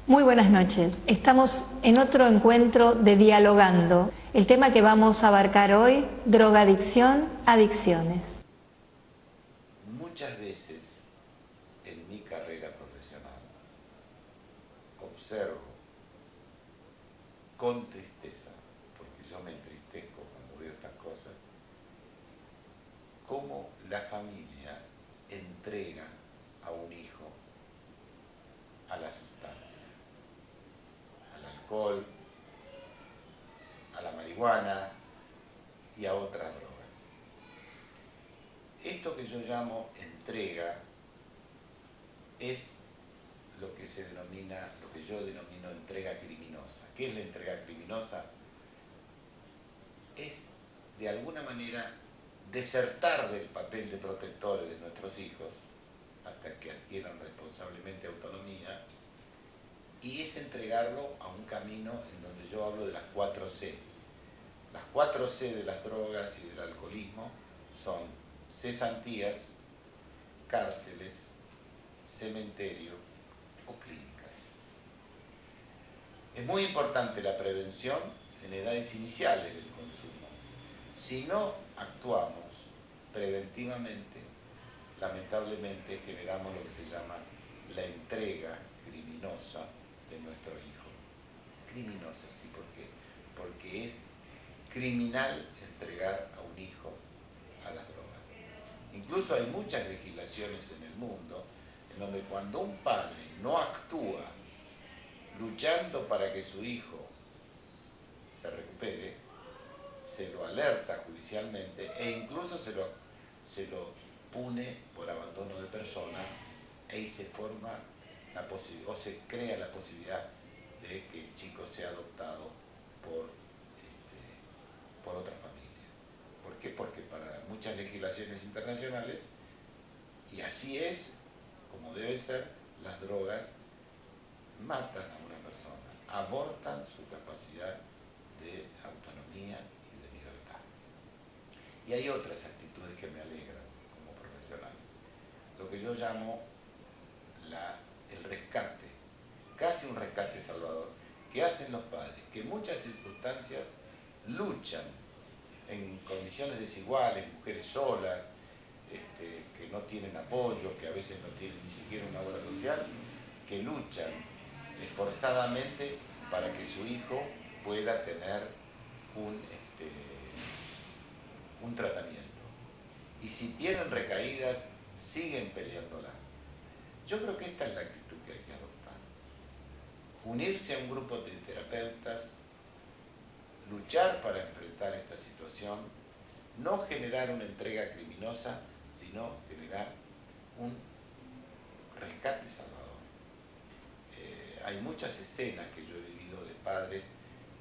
Muy buenas noches. Estamos en otro encuentro de Dialogando. El tema que vamos a abarcar hoy, drogadicción, adicciones. Muchas veces en mi carrera profesional observo con tristeza, porque yo me entristezco cuando veo estas cosas, cómo la familia entrega a un hijo a la sustancia, al alcohol, a la marihuana y a otras drogas. Esto que yo llamo entrega es lo que yo denomino entrega criminosa. ¿Qué es la entrega criminosa? Es, de alguna manera, desertar del papel de protectores de nuestros hijos hasta que adquieran responsablemente autonomía, y es entregarlo a un camino en donde yo hablo de las 4C. Las 4C de las drogas y del alcoholismo son cesantías, cárceles, cementerio o clínicas. Es muy importante la prevención en edades iniciales del consumo. Si no actuamos preventivamente, lamentablemente generamos lo que se llama la entrega criminosa de nuestro hijo. Criminosa, sí, ¿por qué? Porque es criminal entregar a un hijo a las drogas. Incluso hay muchas legislaciones en el mundo en donde cuando un padre no actúa luchando para que su hijo se recupere, se lo alerta judicialmente e incluso se lo pune por abandono de persona, y se forma o se crea la posibilidad de que el chico sea adoptado por otra familia. ¿Por qué? Porque para muchas legislaciones internacionales, y así es como debe ser, las drogas matan a una persona, abortan su capacidad de autonomía y de libertad. Y hay otras actitudes que me alegran como profesional, lo que yo llamo el rescate, casi un rescate salvador, que hacen los padres, que en muchas circunstancias luchan en condiciones desiguales, mujeres solas, que no tienen apoyo, que a veces no tienen ni siquiera una obra social, que luchan esforzadamente para que su hijo pueda tener un tratamiento. Y si tienen recaídas, siguen peleándola. Yo creo que esta es la actitud que hay que adoptar. Unirse a un grupo de terapeutas, luchar para enfrentar esta situación, no generar una entrega criminosa, sino generar un rescate salvador. Hay muchas escenas que yo he vivido de padres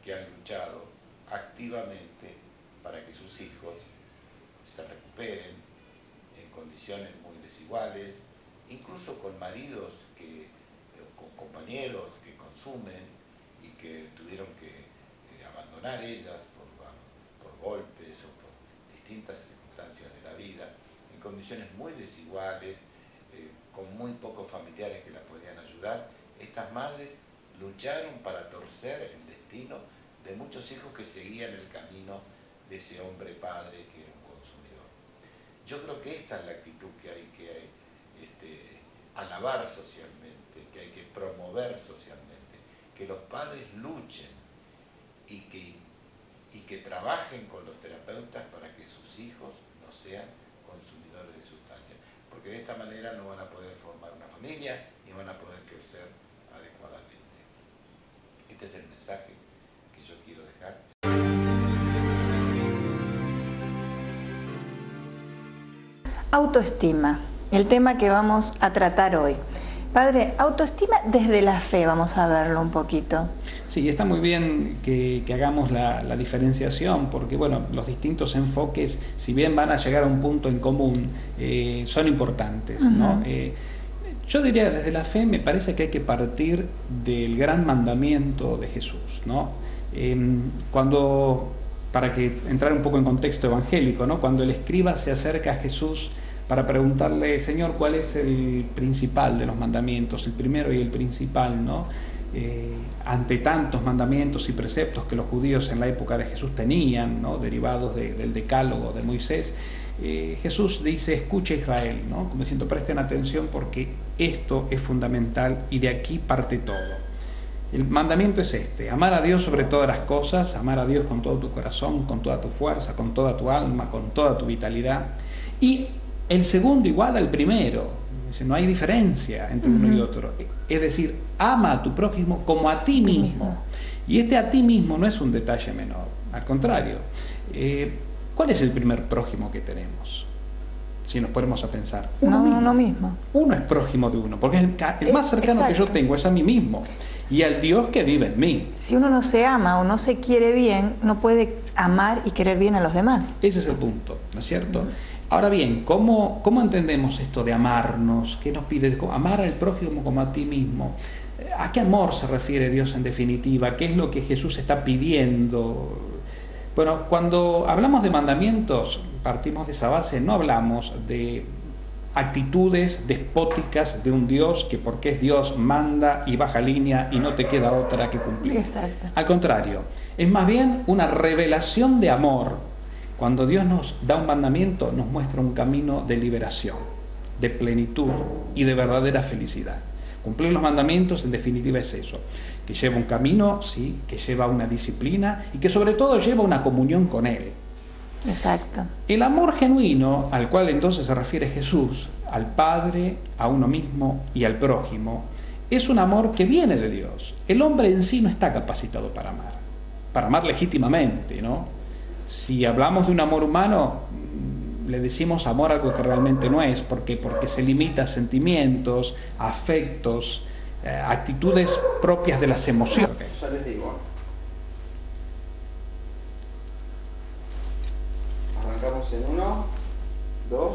que han luchado activamente para que sus hijos se recuperen en condiciones muy desiguales, incluso con maridos con compañeros que consumen y que tuvieron que abandonar ellas por golpes o por distintas circunstancias de la vida, en condiciones muy desiguales, con muy pocos familiares que las podían ayudar. Estas madres lucharon para torcer el destino de muchos hijos que seguían el camino de ese hombre padre que era un consumidor. Yo creo que esta es la actitud que hay que alabar socialmente, que hay que promover socialmente, que los padres luchen y que trabajen con los terapeutas para que sus hijos no sean consumidores de sustancias, porque de esta manera no van a poder formar una familia ni van a poder crecer adecuadamente. Este es el mensaje que yo quiero dejar. Autoestima, el tema que vamos a tratar hoy. Padre, autoestima desde la fe, vamos a verlo un poquito. Sí, está muy bien que hagamos la diferenciación, porque bueno, los distintos enfoques, si bien van a llegar a un punto en común, son importantes, ¿no? Yo diría, desde la fe me parece que hay que partir del gran mandamiento de Jesús, ¿no? Para que entrar un poco en contexto evangélico, ¿no? Cuando el escriba se acerca a Jesús para preguntarle, Señor, ¿cuál es el principal de los mandamientos? El primero y el principal, ¿no? ante tantos mandamientos y preceptos que los judíos en la época de Jesús tenían, ¿no?, derivados del decálogo de Moisés, Jesús dice: escucha Israel, ¿no?, como diciendo, presten atención porque esto es fundamental y de aquí parte todo. El mandamiento es este: amar a Dios sobre todas las cosas, amar a Dios con todo tu corazón, con toda tu fuerza, con toda tu alma, con toda tu vitalidad. Y el segundo igual al primero. No hay diferencia entre uno y otro. Es decir, ama a tu prójimo como a ti mismo. Y este a ti mismo no es un detalle menor. Al contrario, ¿cuál es el primer prójimo que tenemos? Si nos ponemos a pensar. Uno mismo. Uno es prójimo de uno, porque el más cercano exacto. que yo tengo es a mí mismo y al Dios que vive en mí. Si uno no se ama o no se quiere bien, no puede amar y querer bien a los demás. Ese es el punto, ¿no es cierto? Ahora bien, ¿cómo entendemos esto de amarnos? ¿Qué nos pide? Amar al prójimo como a ti mismo. ¿A qué amor se refiere Dios en definitiva? ¿Qué es lo que Jesús está pidiendo? Bueno, cuando hablamos de mandamientos, partimos de esa base, no hablamos de actitudes despóticas de un Dios que, porque es Dios, manda y baja línea y no te queda otra que cumplir. Exacto. Al contrario, es más bien una revelación de amor. Cuando Dios nos da un mandamiento, nos muestra un camino de liberación, de plenitud y de verdadera felicidad. Cumplir los mandamientos, en definitiva, es eso, que lleva un camino, sí, que lleva una disciplina y que sobre todo lleva una comunión con Él. Exacto. El amor genuino, al cual entonces se refiere Jesús, al Padre, a uno mismo y al prójimo, es un amor que viene de Dios. El hombre en sí no está capacitado para amar legítimamente, ¿no? Si hablamos de un amor humano, le decimos amor a algo que realmente no es. ¿Por qué? Porque se limita a sentimientos, a afectos, actitudes propias de las emociones. Ya les digo. Arrancamos en 1, 2,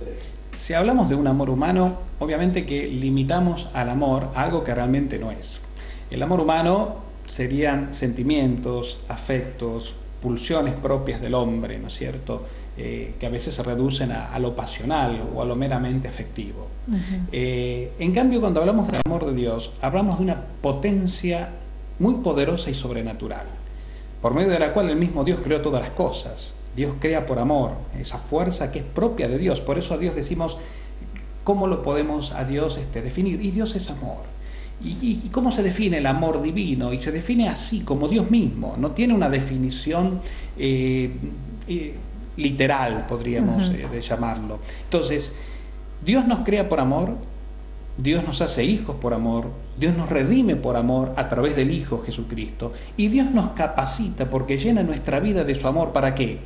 3. Si hablamos de un amor humano, obviamente que limitamos al amor a algo que realmente no es. El amor humano serían sentimientos, afectos, pulsiones propias del hombre, ¿no es cierto?, que a veces se reducen a lo pasional o a lo meramente afectivo. En cambio, cuando hablamos del amor de Dios, hablamos de una potencia muy poderosa y sobrenatural, por medio de la cual el mismo Dios creó todas las cosas. Dios crea por amor, esa fuerza que es propia de Dios. Por eso a Dios decimos, ¿cómo lo podemos a Dios definir? Y Dios es amor. ¿Y cómo se define el amor divino? Y se define así, como Dios mismo. No tiene una definición literal, podríamos llamarlo. Entonces, Dios nos crea por amor, Dios nos hace hijos por amor, Dios nos redime por amor a través del Hijo Jesucristo. Y Dios nos capacita porque llena nuestra vida de su amor. ¿Para qué?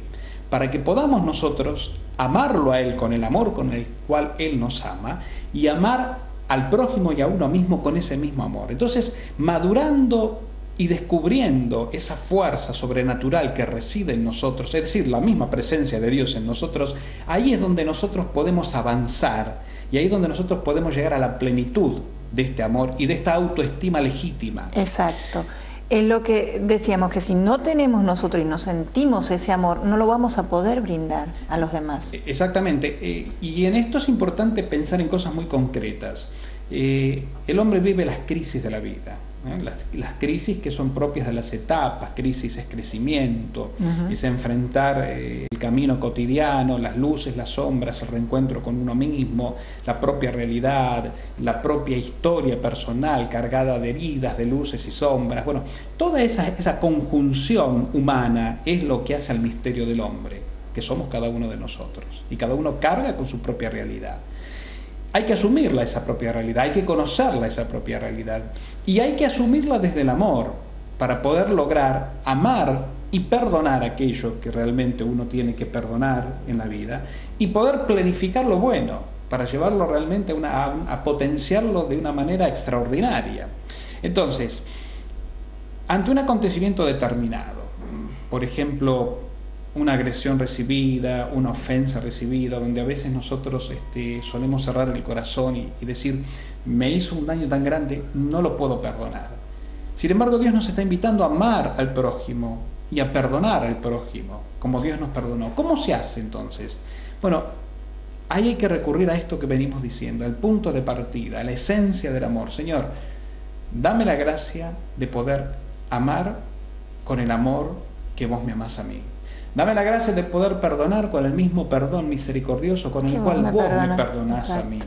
Para que podamos nosotros amarlo a Él con el amor con el cual Él nos ama y amar al prójimo y a uno mismo con ese mismo amor. Entonces, madurando y descubriendo esa fuerza sobrenatural que reside en nosotros, es decir, la misma presencia de Dios en nosotros, ahí es donde nosotros podemos avanzar y ahí es donde nosotros podemos llegar a la plenitud de este amor y de esta autoestima legítima. Exacto. Es lo que decíamos, que si no tenemos nosotros y no sentimos ese amor, no lo vamos a poder brindar a los demás. Exactamente. Y en esto es importante pensar en cosas muy concretas. El hombre vive las crisis de la vida, ¿eh? Las crisis que son propias de las etapas. Crisis es crecimiento, es enfrentar el camino cotidiano, las luces, las sombras, el reencuentro con uno mismo, la propia realidad, la propia historia personal cargada de heridas, de luces y sombras. Bueno, toda esa conjunción humana es lo que hace al misterio del hombre, que somos cada uno de nosotros, y cada uno carga con su propia realidad. Hay que asumirla, esa propia realidad, hay que conocerla, esa propia realidad, y hay que asumirla desde el amor para poder lograr amar y perdonar aquello que realmente uno tiene que perdonar en la vida y poder planificar lo bueno para llevarlo realmente a potenciarlo de una manera extraordinaria. Entonces, ante un acontecimiento determinado, por ejemplo, una agresión recibida, una ofensa recibida, donde a veces nosotros solemos cerrar el corazón y decir, me hizo un daño tan grande, no lo puedo perdonar. Sin embargo, Dios nos está invitando a amar al prójimo y a perdonar al prójimo, como Dios nos perdonó. ¿Cómo se hace entonces? Bueno, ahí hay que recurrir a esto que venimos diciendo, al punto de partida, a la esencia del amor. Señor, dame la gracia de poder amar con el amor que vos me amás a mí. Dame la gracia de poder perdonar con el mismo perdón misericordioso con el cual vos me perdonás a mí.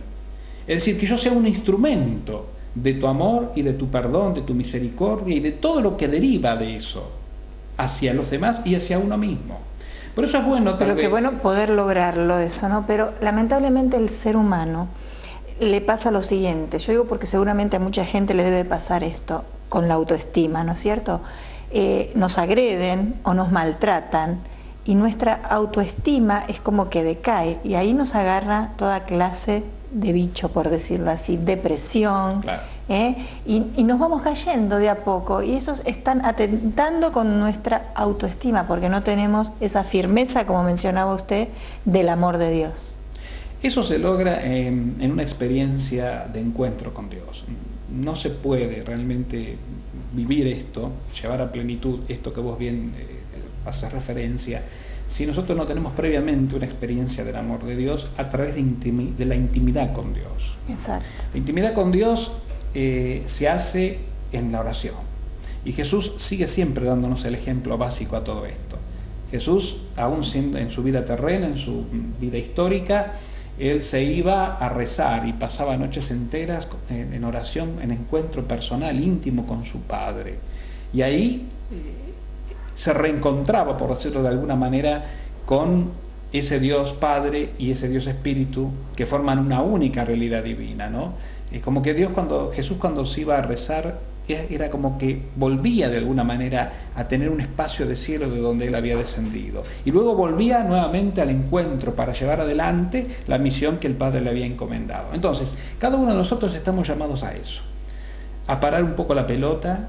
Es decir, que yo sea un instrumento de tu amor y de tu perdón, de tu misericordia y de todo lo que deriva de eso hacia los demás y hacia uno mismo. Por eso es bueno Pero qué bueno poder lograrlo eso, ¿no? Pero lamentablemente el ser humano le pasa lo siguiente, yo digo porque seguramente a mucha gente le debe pasar esto con la autoestima, ¿no es cierto? Nos agreden o nos maltratan y nuestra autoestima es como que decae y ahí nos agarra toda clase de bicho, por decirlo así, depresión, claro. Y nos vamos cayendo de a poco y esos están atentando con nuestra autoestima porque no tenemos esa firmeza, como mencionaba usted, del amor de Dios. Eso se logra en una experiencia de encuentro con Dios. No se puede realmente vivir esto, llevar a plenitud esto que vos bien haces referencia, si nosotros no tenemos previamente una experiencia del amor de Dios a través de la intimidad con Dios. Exacto. La intimidad con Dios se hace en la oración. Y Jesús sigue siempre dándonos el ejemplo básico a todo esto. Jesús, aún siendo en su vida terrena, en su vida histórica, Él se iba a rezar y pasaba noches enteras en oración, en encuentro personal, íntimo con su Padre. Y ahí se reencontraba, por decirlo de alguna manera, con ese Dios Padre y ese Dios Espíritu que forman una única realidad divina, ¿no? Como que Jesús cuando se iba a rezar, era como que volvía de alguna manera a tener un espacio de cielo de donde Él había descendido. Y luego volvía nuevamente al encuentro para llevar adelante la misión que el Padre le había encomendado. Entonces, cada uno de nosotros estamos llamados a eso, a parar un poco la pelota,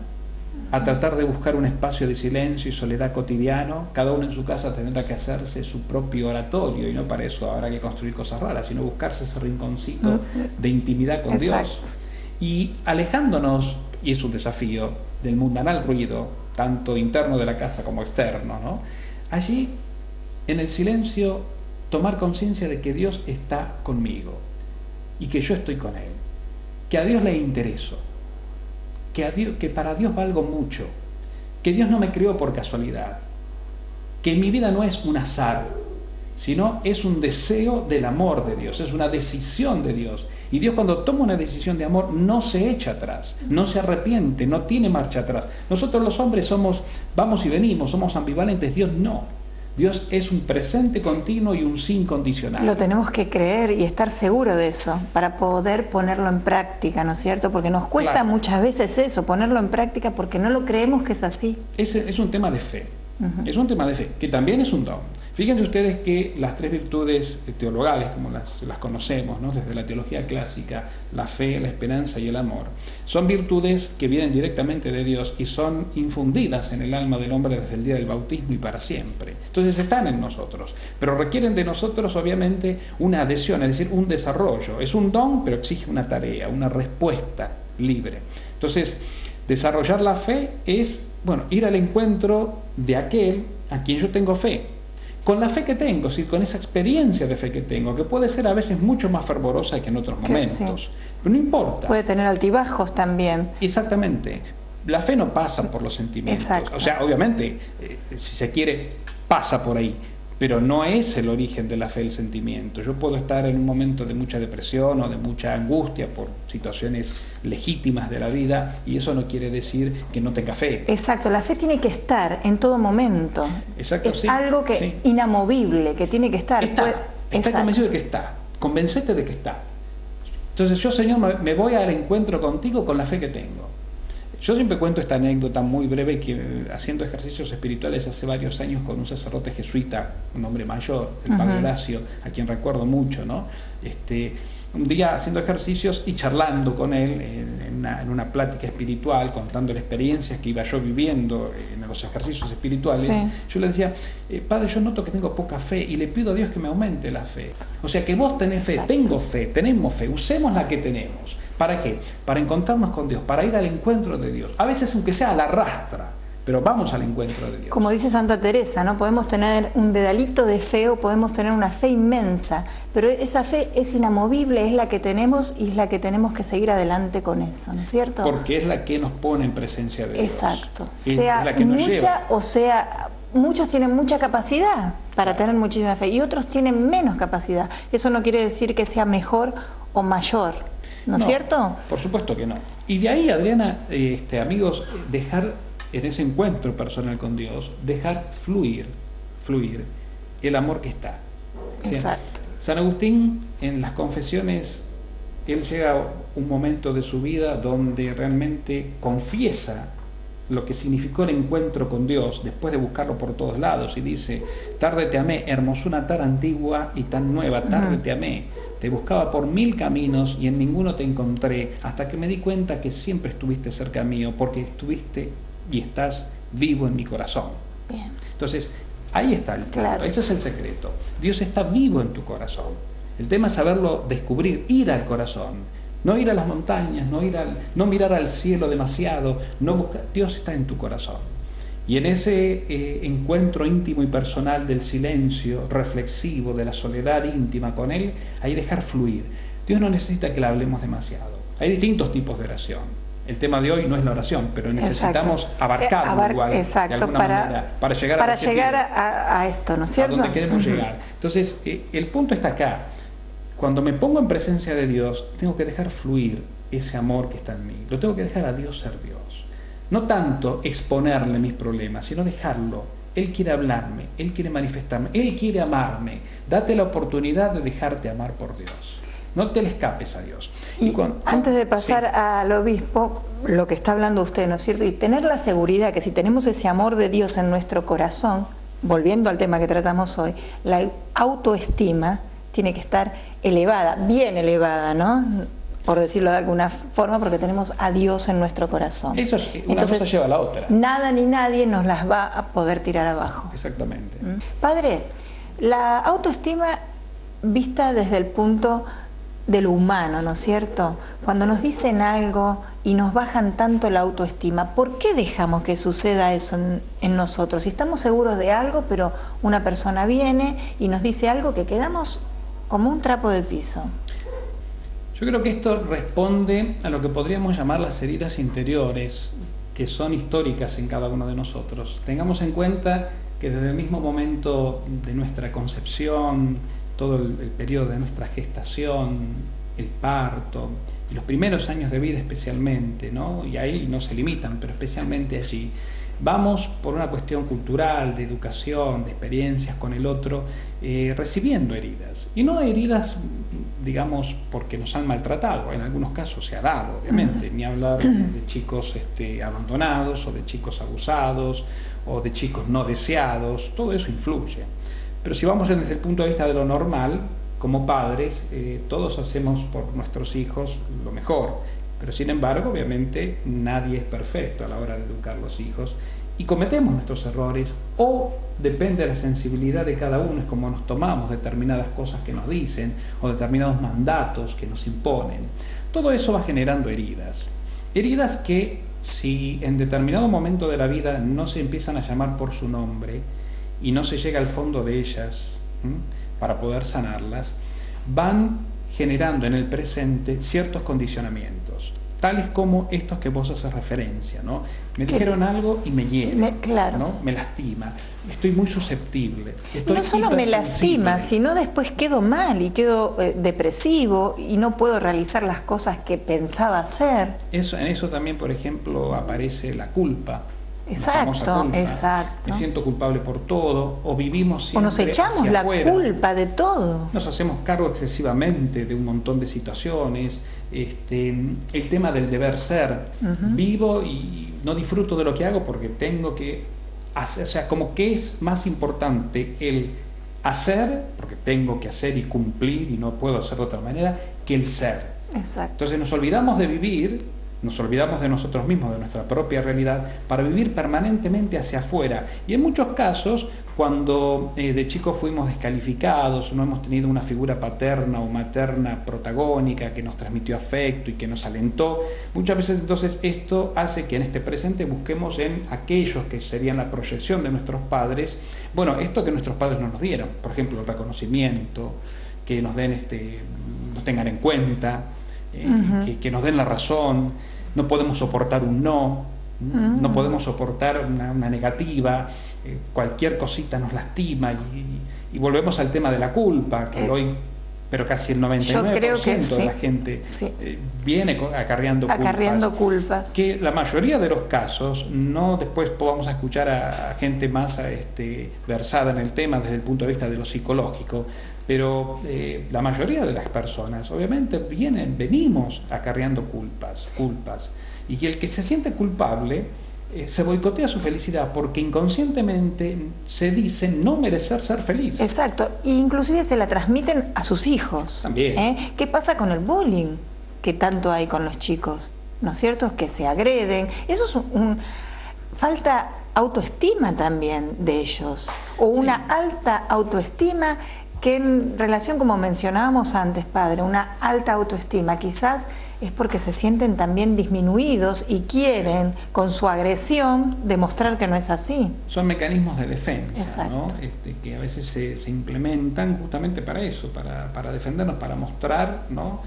a tratar de buscar un espacio de silencio y soledad cotidiano. Cada uno en su casa tendrá que hacerse su propio oratorio, y no para eso habrá que construir cosas raras, sino buscarse ese rinconcito de intimidad con Dios. Y alejándonos, y es un desafío, del mundanal ruido, tanto interno de la casa como externo, ¿no? Allí, en el silencio, tomar conciencia de que Dios está conmigo y que yo estoy con Él, que a Dios le intereso, que para Dios valgo mucho, que Dios no me creó por casualidad, que mi vida no es un azar, sino es un deseo del amor de Dios, es una decisión de Dios. Y Dios, cuando toma una decisión de amor, no se echa atrás, no se arrepiente, no tiene marcha atrás. Nosotros los hombres somos, vamos y venimos, somos ambivalentes. Dios no. Dios es un presente continuo y un sí incondicional. Lo tenemos que creer y estar seguro de eso para poder ponerlo en práctica, ¿no es cierto? Porque nos cuesta muchas veces eso, ponerlo en práctica porque no lo creemos que es así. Es un tema de fe. Es un tema de fe, que también es un don. Fíjense ustedes que las tres virtudes teologales, como las conocemos, ¿no? Desde la teología clásica, la fe, la esperanza y el amor, son virtudes que vienen directamente de Dios y son infundidas en el alma del hombre desde el día del bautismo y para siempre. Entonces están en nosotros, pero requieren de nosotros obviamente una adhesión, es decir, un desarrollo. Es un don, pero exige una tarea, una respuesta libre. Entonces, desarrollar la fe es, bueno, ir al encuentro de aquel a quien yo tengo fe, con la fe que tengo, ¿sí? Con esa experiencia de fe que tengo, que puede ser a veces mucho más fervorosa que en otros momentos, sí. Pero no importa. Puede tener altibajos también. Exactamente. La fe no pasa por los sentimientos. Exacto. O sea, obviamente, si se quiere, pasa por ahí, pero no es el origen de la fe el sentimiento. Yo puedo estar en un momento de mucha depresión o de mucha angustia por situaciones legítimas de la vida, y eso no quiere decir que no tenga fe. Exacto, la fe tiene que estar en todo momento. Exacto, es algo que inamovible, que tiene que estar. Está convencido de que está, convencete de que está. Entonces yo, Señor, me voy al encuentro contigo con la fe que tengo. Yo siempre cuento esta anécdota muy breve que haciendo ejercicios espirituales hace varios años con un sacerdote jesuita, un hombre mayor, el Padre Horacio, a quien recuerdo mucho, ¿no? Un día haciendo ejercicios y charlando con él en una plática espiritual, contándole experiencias que iba yo viviendo en los ejercicios espirituales, yo le decía, Padre, yo noto que tengo poca fe y le pido a Dios que me aumente la fe. O sea, que vos tenés fe, tengo fe, tenemos fe, usemos la que tenemos. ¿Para qué? Para encontrarnos con Dios, para ir al encuentro de Dios. A veces, aunque sea a la rastra, pero vamos al encuentro de Dios. Como dice Santa Teresa, ¿no? Podemos tener un dedalito de fe o podemos tener una fe inmensa, pero esa fe es inamovible, es la que tenemos y es la que tenemos que seguir adelante con eso, ¿no es cierto? Porque es la que nos pone en presencia de Dios. Exacto. Es Sea la que nos mucha lleva. o sea, muchos tienen mucha capacidad para tener muchísima fe y otros tienen menos capacidad. Eso no quiere decir que sea mejor o mayor, ¿no es cierto? Por supuesto que no. Y de ahí, Adriana, amigos, dejar en ese encuentro personal con Dios, dejar fluir el amor que está. Exacto. San Agustín, en las confesiones, él llega a un momento de su vida donde realmente confiesa lo que significó el encuentro con Dios después de buscarlo por todos lados, y dice: tarde te amé, hermosura tan antigua y tan nueva, tarde te amé, te buscaba por 1000 caminos y en ninguno te encontré, hasta que me di cuenta que siempre estuviste cerca mío, porque estuviste y estás vivo en mi corazón. Bien. Entonces, ahí está el punto, Claro. ese es el secreto. Dios está vivo en tu corazón. El tema es saberlo descubrir, ir al corazón. No ir a las montañas, no mirar al cielo demasiado, no buscar. Dios está en tu corazón. Y en ese encuentro íntimo y personal del silencio, reflexivo, de la soledad íntima con Él, hay que dejar fluir. Dios no necesita que le hablemos demasiado. Hay distintos tipos de oración. El tema de hoy no es la oración, pero necesitamos abarcarlo igual, exacto, de alguna manera, para llegar a esto, ¿no es cierto? a donde queremos llegar. Entonces, el punto está acá. Cuando me pongo en presencia de Dios, tengo que dejar fluir ese amor que está en mí. Lo tengo que dejar a Dios ser Dios. No tanto exponerle mis problemas, sino dejarlo. Él quiere hablarme, Él quiere manifestarme, Él quiere amarme. Date la oportunidad de dejarte amar por Dios. No te le escapes a Dios. Y antes de pasar al obispo, lo que está hablando usted, ¿no es cierto? Y tener la seguridad que si tenemos ese amor de Dios en nuestro corazón, volviendo al tema que tratamos hoy, la autoestima tiene que estar elevada, bien elevada, ¿no? Por decirlo de alguna forma, porque tenemos a Dios en nuestro corazón. Eso es, una cosa lleva a la otra. Nada ni nadie nos las va a poder tirar abajo. Exactamente. Padre, la autoestima vista desde el punto de lo humano, ¿no es cierto? Cuando nos dicen algo y nos bajan tanto la autoestima, ¿por qué dejamos que suceda eso en nosotros? Si estamos seguros de algo, pero una persona viene y nos dice algo que quedamos como un trapo de piso. Yo creo que esto responde a lo que podríamos llamar las heridas interiores, que son históricas en cada uno de nosotros. Tengamos en cuenta que desde el mismo momento de nuestra concepción, todo el periodo de nuestra gestación, el parto, y los primeros años de vida especialmente, ¿no? Y ahí no se limitan, pero especialmente allí, vamos por una cuestión cultural, de educación, de experiencias con el otro, recibiendo heridas. Y no heridas, digamos, porque nos han maltratado, en algunos casos se ha dado, obviamente, ni hablar de chicos abandonados, o de chicos abusados, o de chicos no deseados, todo eso influye. Pero si vamos desde el punto de vista de lo normal, como padres, todos hacemos por nuestros hijos lo mejor. Pero sin embargo, obviamente, nadie es perfecto a la hora de educar a los hijos y cometemos nuestros errores, o depende de la sensibilidad de cada uno, es como nos tomamos determinadas cosas que nos dicen o determinados mandatos que nos imponen. Todo eso va generando heridas. Heridas que, si en determinado momento de la vida no se empiezan a llamar por su nombre y no se llega al fondo de ellas para poder sanarlas, van generando en el presente ciertos condicionamientos, tales como estos que vos haces referencia, ¿no? Me dijeron algo y me hiere, claro, ¿no? Me lastima, estoy muy susceptible. Estoy no solo me lastima, sino después quedo mal y quedo depresivo y no puedo realizar las cosas que pensaba hacer. En eso también, por ejemplo, aparece la culpa. Exacto, exacto. Me siento culpable por todo, o vivimos siempre o nos echamos la afuera. Culpa de todo. Nos hacemos cargo excesivamente de un montón de situaciones. El tema del deber ser. Vivo y no disfruto de lo que hago porque tengo que hacer, o sea, como que es más importante el hacer, porque tengo que hacer y cumplir y no puedo hacer de otra manera, que el ser. Exacto. Entonces nos olvidamos de vivir. Nos olvidamos de nosotros mismos, de nuestra propia realidad, para vivir permanentemente hacia afuera. Y en muchos casos cuando de chicos fuimos descalificados, no hemos tenido una figura paterna o materna protagónica que nos transmitió afecto y que nos alentó, muchas veces entonces esto hace que en este presente busquemos en aquellos que serían la proyección de nuestros padres, bueno, esto que nuestros padres no nos dieron, por ejemplo, el reconocimiento, que nos den nos tengan en cuenta, que nos den la razón, no podemos soportar un no, no podemos soportar una negativa, cualquier cosita nos lastima y volvemos al tema de la culpa, que hoy, pero casi el 99% de la gente viene acarreando culpas, que la mayoría de los casos, no después vamos a escuchar a gente más versada en el tema desde el punto de vista de lo psicológico, pero la mayoría de las personas obviamente venimos acarreando culpas, y que el que se siente culpable se boicotea su felicidad porque inconscientemente se dice no merecer ser feliz. Exacto, e inclusive se la transmiten a sus hijos. También. ¿Qué pasa con el bullying que tanto hay con los chicos? ¿No es cierto? Que se agreden. Eso es falta autoestima también de ellos, o una alta autoestima que en relación, como mencionábamos antes, padre, una alta autoestima quizás es porque se sienten también disminuidos y quieren con su agresión demostrar que no es así. Son mecanismos de defensa, ¿no? Que a veces se implementan justamente para eso, para defendernos, para mostrar, ¿no?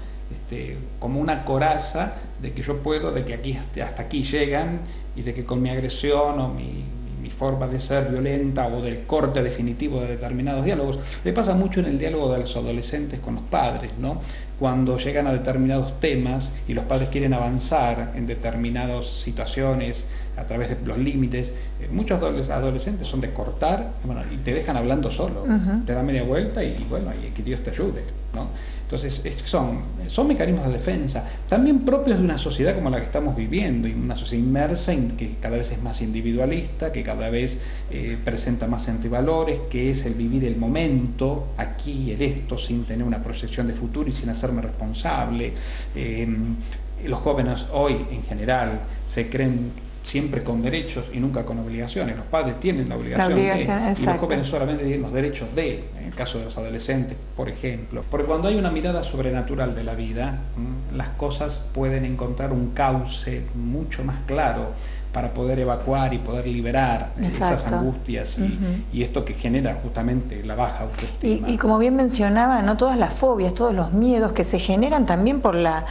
Como una coraza de que yo puedo, de que hasta aquí llegan y de que con mi agresión o mi forma de ser violenta o del corte definitivo de determinados diálogos. Le pasa mucho en el diálogo de los adolescentes con los padres, ¿no? Cuando llegan a determinados temas y los padres quieren avanzar en determinadas situaciones a través de los límites, muchos adolescentes son de cortar, bueno, y te dejan hablando solo, te dan media vuelta y bueno, y que Dios te ayude, ¿no? Entonces son mecanismos de defensa, también propios de una sociedad como la que estamos viviendo, y una sociedad inmersa que cada vez es más individualista, que cada vez presenta más antivalores, que es el vivir el momento, aquí, el esto, sin tener una proyección de futuro y sin hacerme responsable. Los jóvenes hoy en general se creen siempre con derechos y nunca con obligaciones. Los padres tienen la obligación de, y los jóvenes solamente tienen los derechos de, en el caso de los adolescentes, por ejemplo. Porque cuando hay una mirada sobrenatural de la vida, las cosas pueden encontrar un cauce mucho más claro para poder evacuar y poder liberar esas angustias y esto que genera justamente la baja autoestima. Y como bien mencionaba, no todas las fobias, todos los miedos que se generan también por la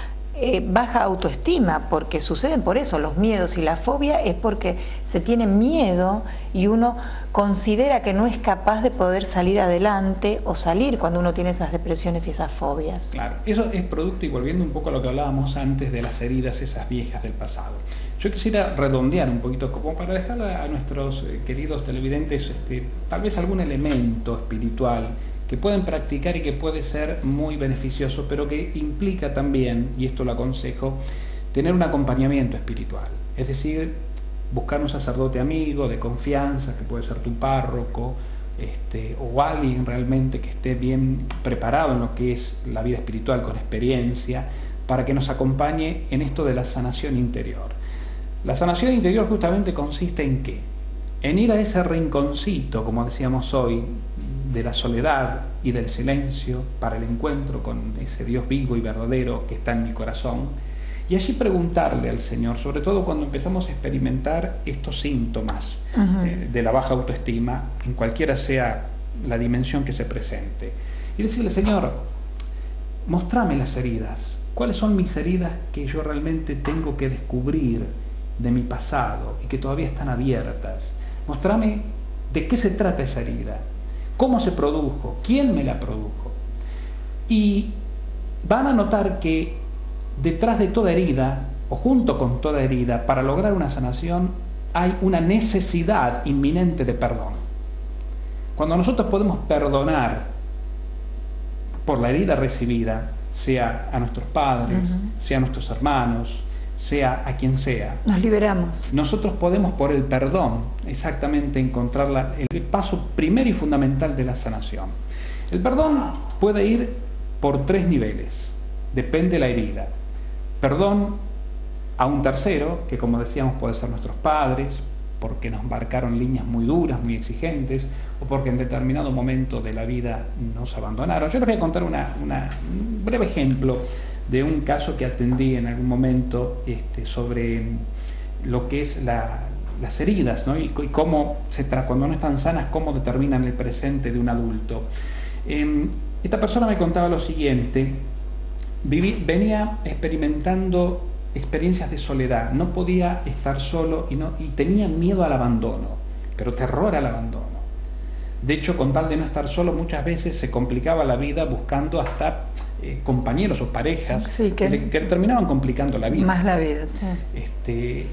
baja autoestima, porque suceden por eso, los miedos y la fobia es porque se tiene miedo y uno considera que no es capaz de poder salir adelante o salir cuando uno tiene esas depresiones y esas fobias. Claro, eso es producto, y volviendo un poco a lo que hablábamos antes de las heridas esas viejas del pasado. Yo quisiera redondear un poquito, como para dejar a nuestros queridos televidentes tal vez algún elemento espiritual que pueden practicar y que puede ser muy beneficioso, pero que implica también, y esto lo aconsejo, tener un acompañamiento espiritual. Es decir, buscar un sacerdote amigo, de confianza, que puede ser tu párroco, o alguien realmente que esté bien preparado en lo que es la vida espiritual, con experiencia, para que nos acompañe en esto de la sanación interior. La sanación interior justamente consiste en ¿qué? En ir a ese rinconcito, como decíamos hoy, de la soledad y del silencio para el encuentro con ese Dios vivo y verdadero que está en mi corazón, y allí preguntarle al Señor, sobre todo cuando empezamos a experimentar estos síntomas de la baja autoestima, en cualquiera sea la dimensión que se presente, y decirle: Señor, mostrame las heridas, cuáles son mis heridas que yo realmente tengo que descubrir de mi pasado y que todavía están abiertas. Mostrame de qué se trata esa herida, cómo se produjo, quién me la produjo. Y van a notar que detrás de toda herida, o junto con toda herida, para lograr una sanación, hay una necesidad inminente de perdón. Cuando nosotros podemos perdonar por la herida recibida, sea a nuestros padres, sea a nuestros hermanos, sea a quien sea, nos liberamos. Nosotros podemos, por el perdón, exactamente encontrar el paso primero y fundamental de la sanación. El perdón puede ir por 3 niveles, depende de la herida. Perdón a un tercero, que como decíamos puede ser nuestros padres, porque nos marcaron líneas muy duras, muy exigentes, o porque en determinado momento de la vida nos abandonaron. Yo les voy a contar un breve ejemplo de un caso que atendí en algún momento sobre lo que es las heridas, ¿no? Y cómo, cuando no están sanas, cómo determinan el presente de un adulto. Esta persona me contaba lo siguiente: venía experimentando experiencias de soledad, no podía estar solo y tenía miedo al abandono, pero terror al abandono. De hecho, con tal de no estar solo, muchas veces se complicaba la vida buscando hasta compañeros o parejas que terminaban complicando la vida. Más la vida, sí.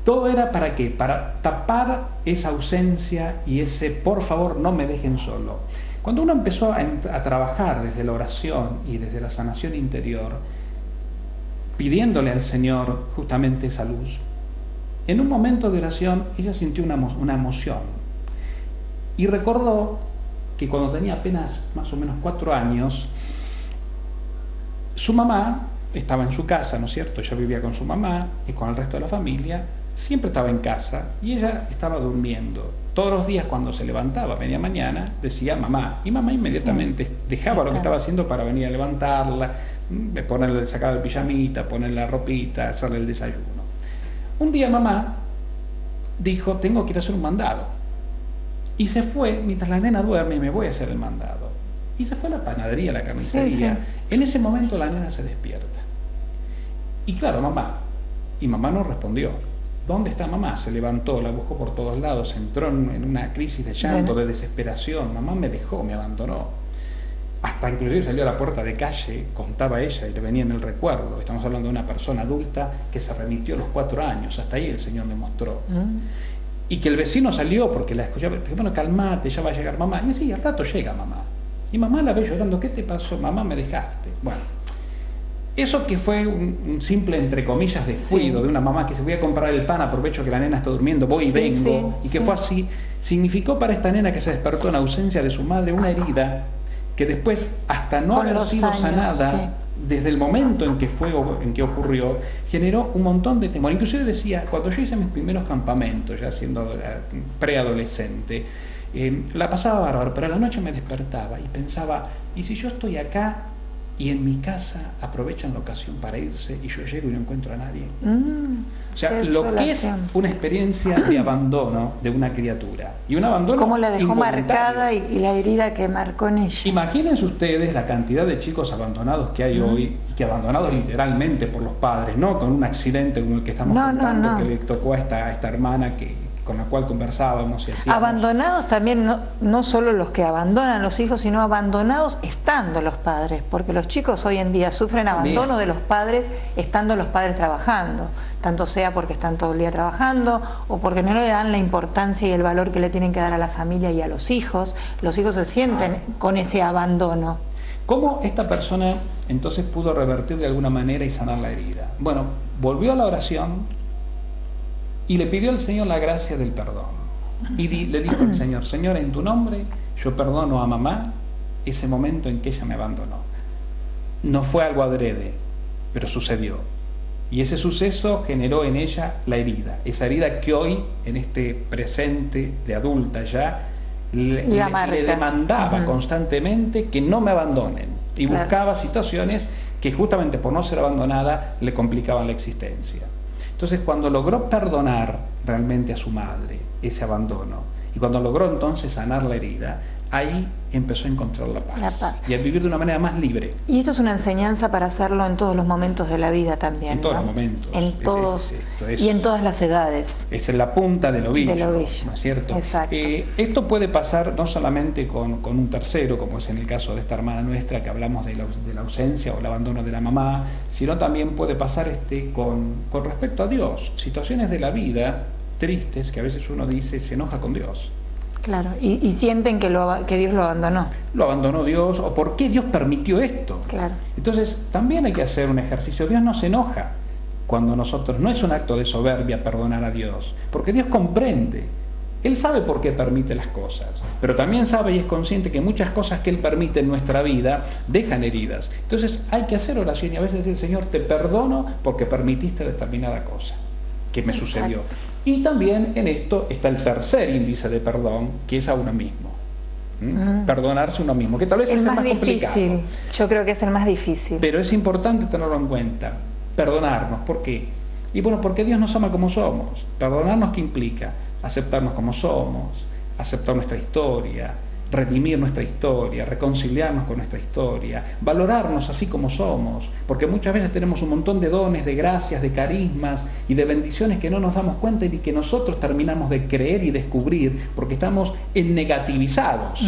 Todo era ¿para qué? Para tapar esa ausencia y ese por favor no me dejen solo. Cuando uno empezó a trabajar desde la oración y desde la sanación interior, pidiéndole al Señor justamente esa luz, en un momento de oración ella sintió una emoción y recordó que cuando tenía apenas más o menos 4 años, su mamá estaba en su casa, ¿no es cierto? Ella vivía con su mamá y con el resto de la familia, siempre estaba en casa y ella estaba durmiendo. Todos los días cuando se levantaba a media mañana decía mamá, y mamá inmediatamente dejaba lo que estaba haciendo para venir a levantarla, sacar el pijamita, ponerle la ropita, hacerle el desayuno. Un día mamá dijo, tengo que ir a hacer un mandado, y se fue. Mientras la nena duerme, me voy a hacer el mandado, y se fue a la panadería, a la carnicería. En ese momento la nena se despierta y claro, mamá no respondió. ¿Dónde está mamá? Se levantó, la buscó por todos lados, entró en una crisis de llanto, de desesperación. Mamá me dejó, me abandonó. Hasta inclusive salió a la puerta de calle, contaba ella, y le venía en el recuerdo. Estamos hablando de una persona adulta que se remitió a los 4 años, hasta ahí el Señor me mostró. Y que el vecino salió porque la escuchaba, bueno, calmate, ya va a llegar mamá. Y decía, al rato llega mamá. Y mamá la ve llorando, ¿qué te pasó? Mamá, me dejaste. Bueno, eso que fue un simple, entre comillas, descuido de una mamá que se voy a comprar el pan, aprovecho que la nena está durmiendo, voy y vengo, y que fue así, significó para esta nena que se despertó en ausencia de su madre una herida que después, hasta no haber sido sanada, desde el momento en que ocurrió, generó un montón de temor. Inclusive decía, cuando yo hice mis primeros campamentos, ya siendo preadolescente, la pasaba bárbaro, pero a la noche me despertaba y pensaba, ¿y si yo estoy acá y en mi casa aprovechan la ocasión para irse y yo llego y no encuentro a nadie? O sea, lo que es una experiencia de abandono de una criatura, y un abandono cómo la dejó involuntario. Marcada y la herida que marcó en ella. Imagínense ustedes la cantidad de chicos abandonados que hay hoy, y que abandonados literalmente por los padres, no con un accidente como el que estamos contando, que le tocó a esta hermana con la cual conversábamos y hacíamos. Abandonados también, no solo los que abandonan los hijos, sino abandonados estando los padres, porque los chicos hoy en día sufren abandono de los padres estando los padres trabajando, tanto sea porque están todo el día trabajando o porque no le dan la importancia y el valor que le tienen que dar a la familia y a los hijos se sienten con ese abandono. ¿Cómo esta persona entonces pudo revertir de alguna manera y sanar la herida? Bueno, volvió a la oración y le pidió al Señor la gracia del perdón. Y le dijo al Señor, Señor, en tu nombre yo perdono a mamá ese momento en que ella me abandonó. No fue algo adrede, pero sucedió. Y ese suceso generó en ella la herida. Esa herida que hoy, en este presente de adulta ya, le demandaba constantemente que no me abandonen. Y buscaba situaciones que justamente por no ser abandonada le complicaban la existencia. Entonces, cuando logró perdonar realmente a su madre ese abandono, y cuando logró entonces sanar la herida, ahí empezó a encontrar la paz. Y a vivir de una manera más libre. Y esto es una enseñanza para hacerlo en todos los momentos de la vida también. En todos los momentos. En todos, y en todas las edades. Es en la punta del ovillo, ¿no es cierto? Exacto. Esto puede pasar no solamente con un tercero, como es en el caso de esta hermana nuestra, que hablamos de la ausencia o el abandono de la mamá, sino también puede pasar con respecto a Dios. Situaciones de la vida tristes que a veces uno dice, se enoja con Dios. Claro, y sienten que Dios lo abandonó. Lo abandonó Dios, o ¿por qué Dios permitió esto? Claro. Entonces, también hay que hacer un ejercicio. Dios no se enoja cuando nosotros, no es un acto de soberbia perdonar a Dios, porque Dios comprende. Él sabe por qué permite las cosas, pero también sabe y es consciente que muchas cosas que Él permite en nuestra vida dejan heridas. Entonces, hay que hacer oración y a veces decir, Señor, te perdono porque permitiste determinada cosa que me sucedió. Y también en esto está el tercer índice de perdón, que es a uno mismo. Perdonarse a uno mismo, que tal vez es el más complicado. Yo creo que es el más difícil. Pero es importante tenerlo en cuenta. Perdonarnos, ¿por qué? Y bueno, porque Dios nos ama como somos. Perdonarnos, ¿qué implica? Aceptarnos como somos, aceptar nuestra historia, redimir nuestra historia, reconciliarnos con nuestra historia, valorarnos así como somos, porque muchas veces tenemos un montón de dones, de gracias, de carismas y de bendiciones que no nos damos cuenta y que nosotros terminamos de creer y descubrir porque estamos en negativizados.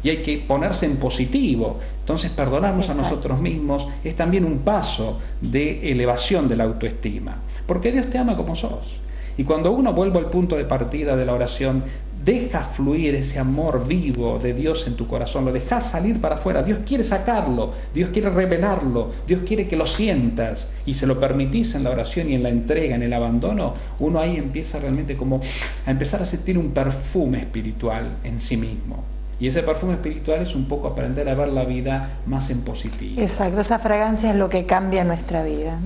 Y hay que ponerse en positivo. Entonces perdonarnos a nosotros mismos es también un paso de elevación de la autoestima, porque Dios te ama como sos. Y cuando uno vuelve al punto de partida de la oración, deja fluir ese amor vivo de Dios en tu corazón, lo dejas salir para afuera. Dios quiere sacarlo, Dios quiere revelarlo, Dios quiere que lo sientas y se lo permitís en la oración y en la entrega, en el abandono. Uno ahí empieza realmente como a empezar a sentir un perfume espiritual en sí mismo. Y ese perfume espiritual es un poco aprender a ver la vida más en positivo. Exacto, esa fragancia es lo que cambia nuestra vida.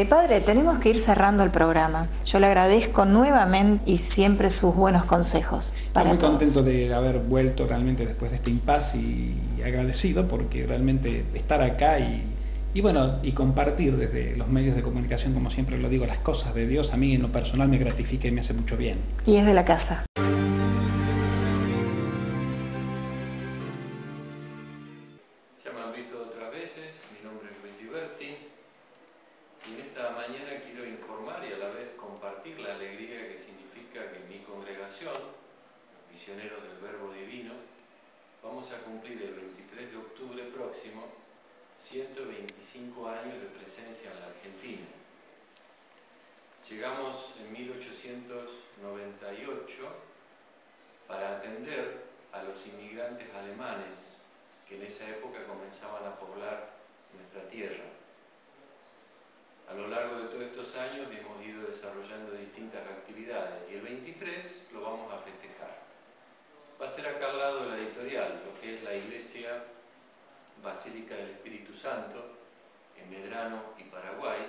Padre, tenemos que ir cerrando el programa. Yo le agradezco nuevamente y siempre sus buenos consejos para Estoy muy todos. contento de haber vuelto realmente después de este impasse y agradecido porque realmente estar acá y bueno, y compartir desde los medios de comunicación, como siempre lo digo, las cosas de Dios, a mí en lo personal me gratifica y me hace mucho bien. Y es de la casa. Misioneros del Verbo Divino, vamos a cumplir el 23 de octubre próximo 125 años de presencia en la Argentina. Llegamos en 1898 para atender a los inmigrantes alemanes que en esa época comenzaban a poblar nuestra tierra. A lo largo de todos estos años hemos ido desarrollando distintas actividades y el 23 lo vamos a festejar. Va a ser acá al lado de la editorial, lo que es la Iglesia Basílica del Espíritu Santo, en Medrano y Paraguay,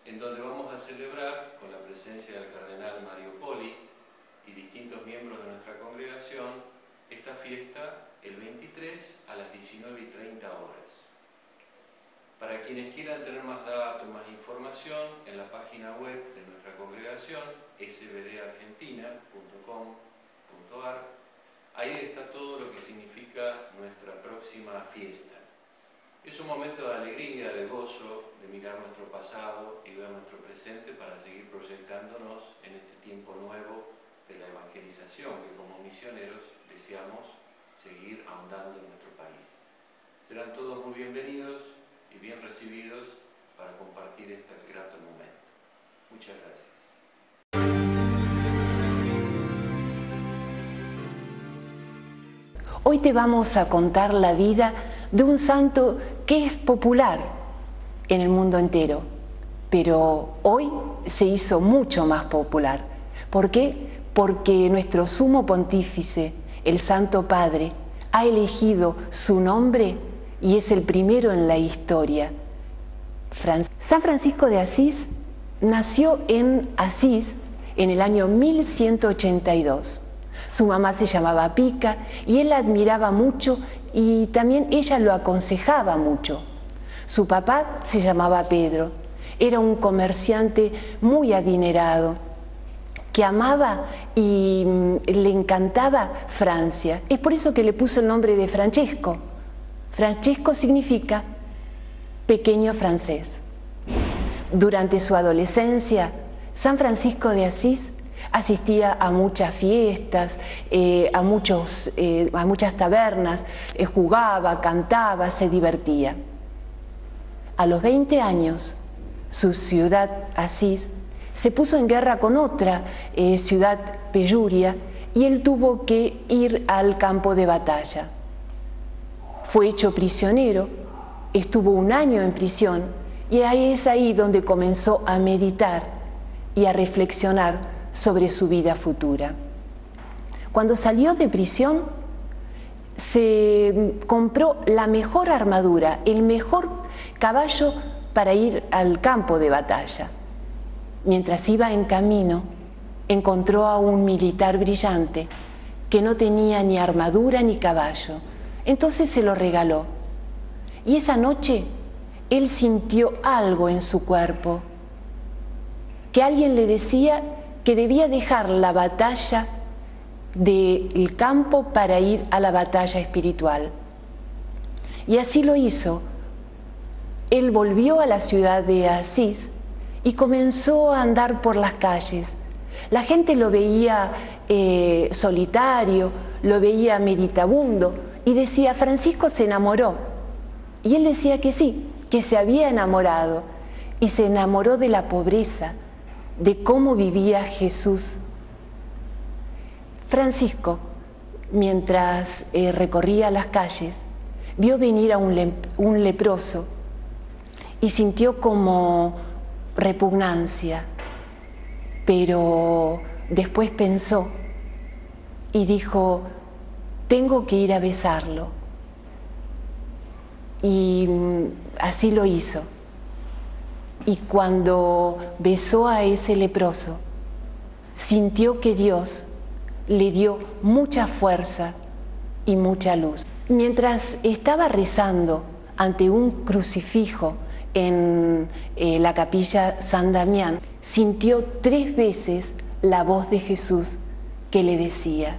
en donde vamos a celebrar, con la presencia del cardenal Mario Poli y distintos miembros de nuestra congregación, esta fiesta el 23 a las 19:30 horas. Para quienes quieran tener más datos, más información, en la página web de nuestra congregación, sbdargentina.com.ar, ahí está todo lo que significa nuestra próxima fiesta. Es un momento de alegría, de gozo, de mirar nuestro pasado y ver nuestro presente para seguir proyectándonos en este tiempo nuevo de la evangelización que como misioneros deseamos seguir ahondando en nuestro país. Serán todos muy bienvenidos y bien recibidos para compartir este grato momento. Muchas gracias. Hoy te vamos a contar la vida de un santo que es popular en el mundo entero, pero hoy se hizo mucho más popular. ¿Por qué? Porque nuestro sumo pontífice, el Santo Padre, ha elegido su nombre y es el primero en la historia. San Francisco de Asís nació en Asís en el año 1182. Su mamá se llamaba Pica y él la admiraba mucho y también ella lo aconsejaba mucho. Su papá se llamaba Pedro, era un comerciante muy adinerado que amaba y le encantaba Francia. Es por eso que le puso el nombre de Francesco. Francesco significa pequeño francés. Durante su adolescencia, San Francisco de Asís asistía a muchas fiestas, a muchas tabernas, jugaba, cantaba, se divertía. A los 20 años, su ciudad, Asís, se puso en guerra con otra ciudad, Pejuria, y él tuvo que ir al campo de batalla. Fue hecho prisionero, estuvo 1 año en prisión, y ahí es ahí donde comenzó a meditar y a reflexionar sobre su vida futura. Cuando salió de prisión, se compró la mejor armadura, el mejor caballo para ir al campo de batalla. mientras iba en camino, encontró a un militar brillante que no tenía ni armadura ni caballo. Entonces se lo regaló. Y esa noche él sintió algo en su cuerpo, que alguien le decía que debía dejar la batalla del campo para ir a la batalla espiritual. Y así lo hizo. Él volvió a la ciudad de Asís y comenzó a andar por las calles. La gente lo veía solitario, lo veía meditabundo y decía, Francisco se enamoró. Y él decía que sí, que se había enamorado y se enamoró de la pobreza, de cómo vivía Jesús. Francisco, mientras recorría las calles, vio venir a un leproso y sintió como repugnancia, pero después pensó y dijo, tengo que ir a besarlo. Y así lo hizo. Y cuando besó a ese leproso, sintió que Dios le dio mucha fuerza y mucha luz. Mientras estaba rezando ante un crucifijo en la capilla San Damián, sintió 3 veces la voz de Jesús que le decía,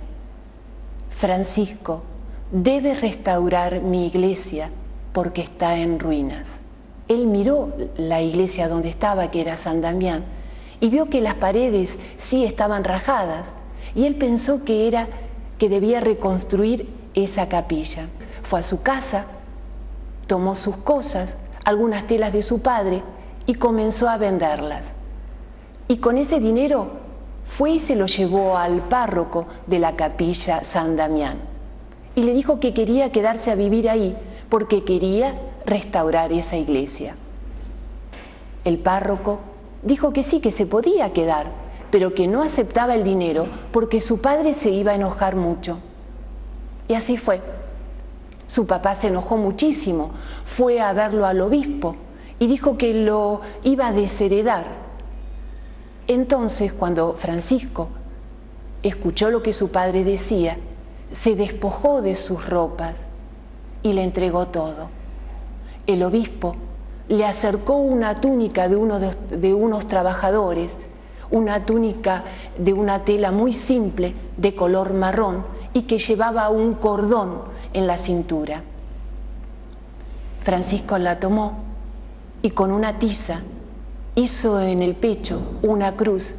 Francisco, debes restaurar mi iglesia porque está en ruinas. Él miró la iglesia donde estaba, que era San Damián, y vio que las paredes sí estaban rajadas, y él pensó que debía reconstruir esa capilla. Fue a su casa, tomó sus cosas, algunas telas de su padre, y comenzó a venderlas. Y con ese dinero fue y se lo llevó al párroco de la capilla San Damián. Y le dijo que quería quedarse a vivir ahí, porque quería restaurar esa iglesia. El párroco dijo que sí, que se podía quedar, pero que no aceptaba el dinero porque su padre se iba a enojar mucho. Y así fue. Su papá se enojó muchísimo, fue a verlo al obispo y dijo que lo iba a desheredar. Entonces, cuando Francisco escuchó lo que su padre decía, se despojó de sus ropas y le entregó todo. El obispo le acercó una túnica de unos trabajadores, una túnica de una tela muy simple de color marrón y que llevaba un cordón en la cintura. Francisco la tomó y con una tiza hizo en el pecho una cruz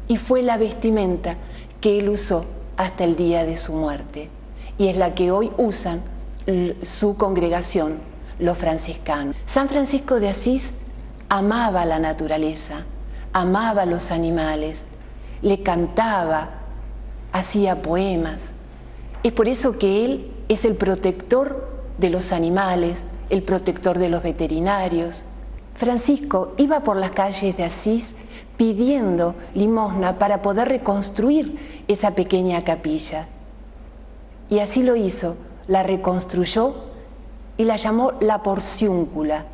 y fue la vestimenta que él usó hasta el día de su muerte, y es la que hoy usan su congregación, los franciscanos. San Francisco de Asís amaba la naturaleza, amaba los animales, le cantaba, hacía poemas. Es por eso que él es el protector de los animales, el protector de los veterinarios. Francisco iba por las calles de Asís pidiendo limosna para poder reconstruir esa pequeña capilla. Y así lo hizo, la reconstruyó y la llamó la Porciúncula.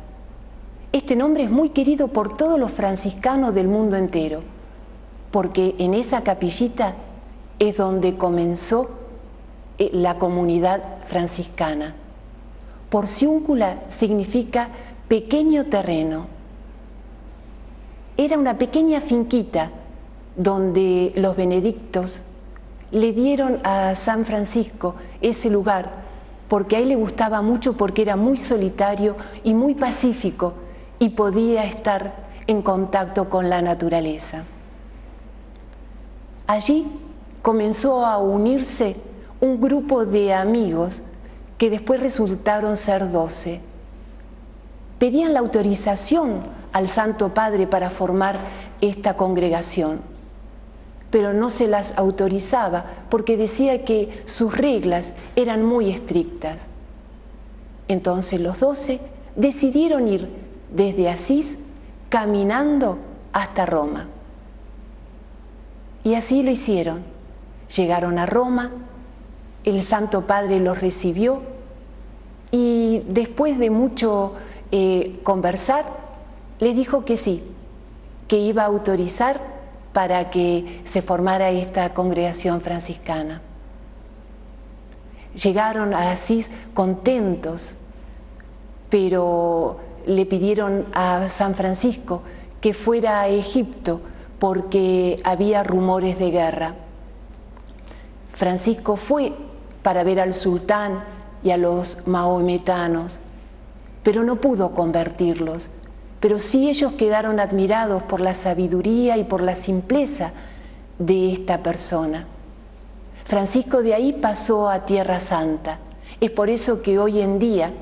Este nombre es muy querido por todos los franciscanos del mundo entero, porque en esa capillita es donde comenzó la comunidad franciscana. Porciúncula significa pequeño terreno. Era una pequeña finquita donde los benedictos le dieron a San Francisco ese lugar, porque a él le gustaba mucho, porque era muy solitario y muy pacífico y podía estar en contacto con la naturaleza. Allí comenzó a unirse un grupo de amigos que después resultaron ser 12. Pedían la autorización al Santo Padre para formar esta congregación, pero no se las autorizaba porque decía que sus reglas eran muy estrictas. Entonces los 12 decidieron ir desde Asís caminando hasta Roma. Y así lo hicieron. Llegaron a Roma, el Santo Padre los recibió y después de mucho conversar, le dijo que sí, que iba a autorizar para que se formara esta congregación franciscana. Llegaron a Asís contentos, pero le pidieron a San Francisco que fuera a Egipto porque había rumores de guerra. Francisco fue para ver al sultán y a los mahometanos, pero no pudo convertirlos. Pero sí ellos quedaron admirados por la sabiduría y por la simpleza de esta persona. Francisco de ahí pasó a Tierra Santa. Es por eso que hoy en día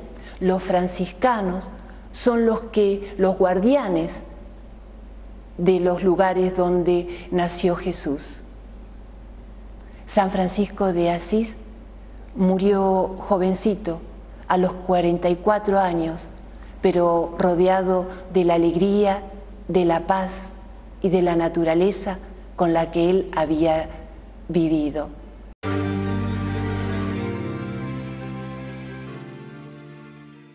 los franciscanos son los guardianes de los lugares donde nació Jesús. San Francisco de Asís murió jovencito, a los 44 años, pero rodeado de la alegría, de la paz y de la naturaleza con la que él había vivido.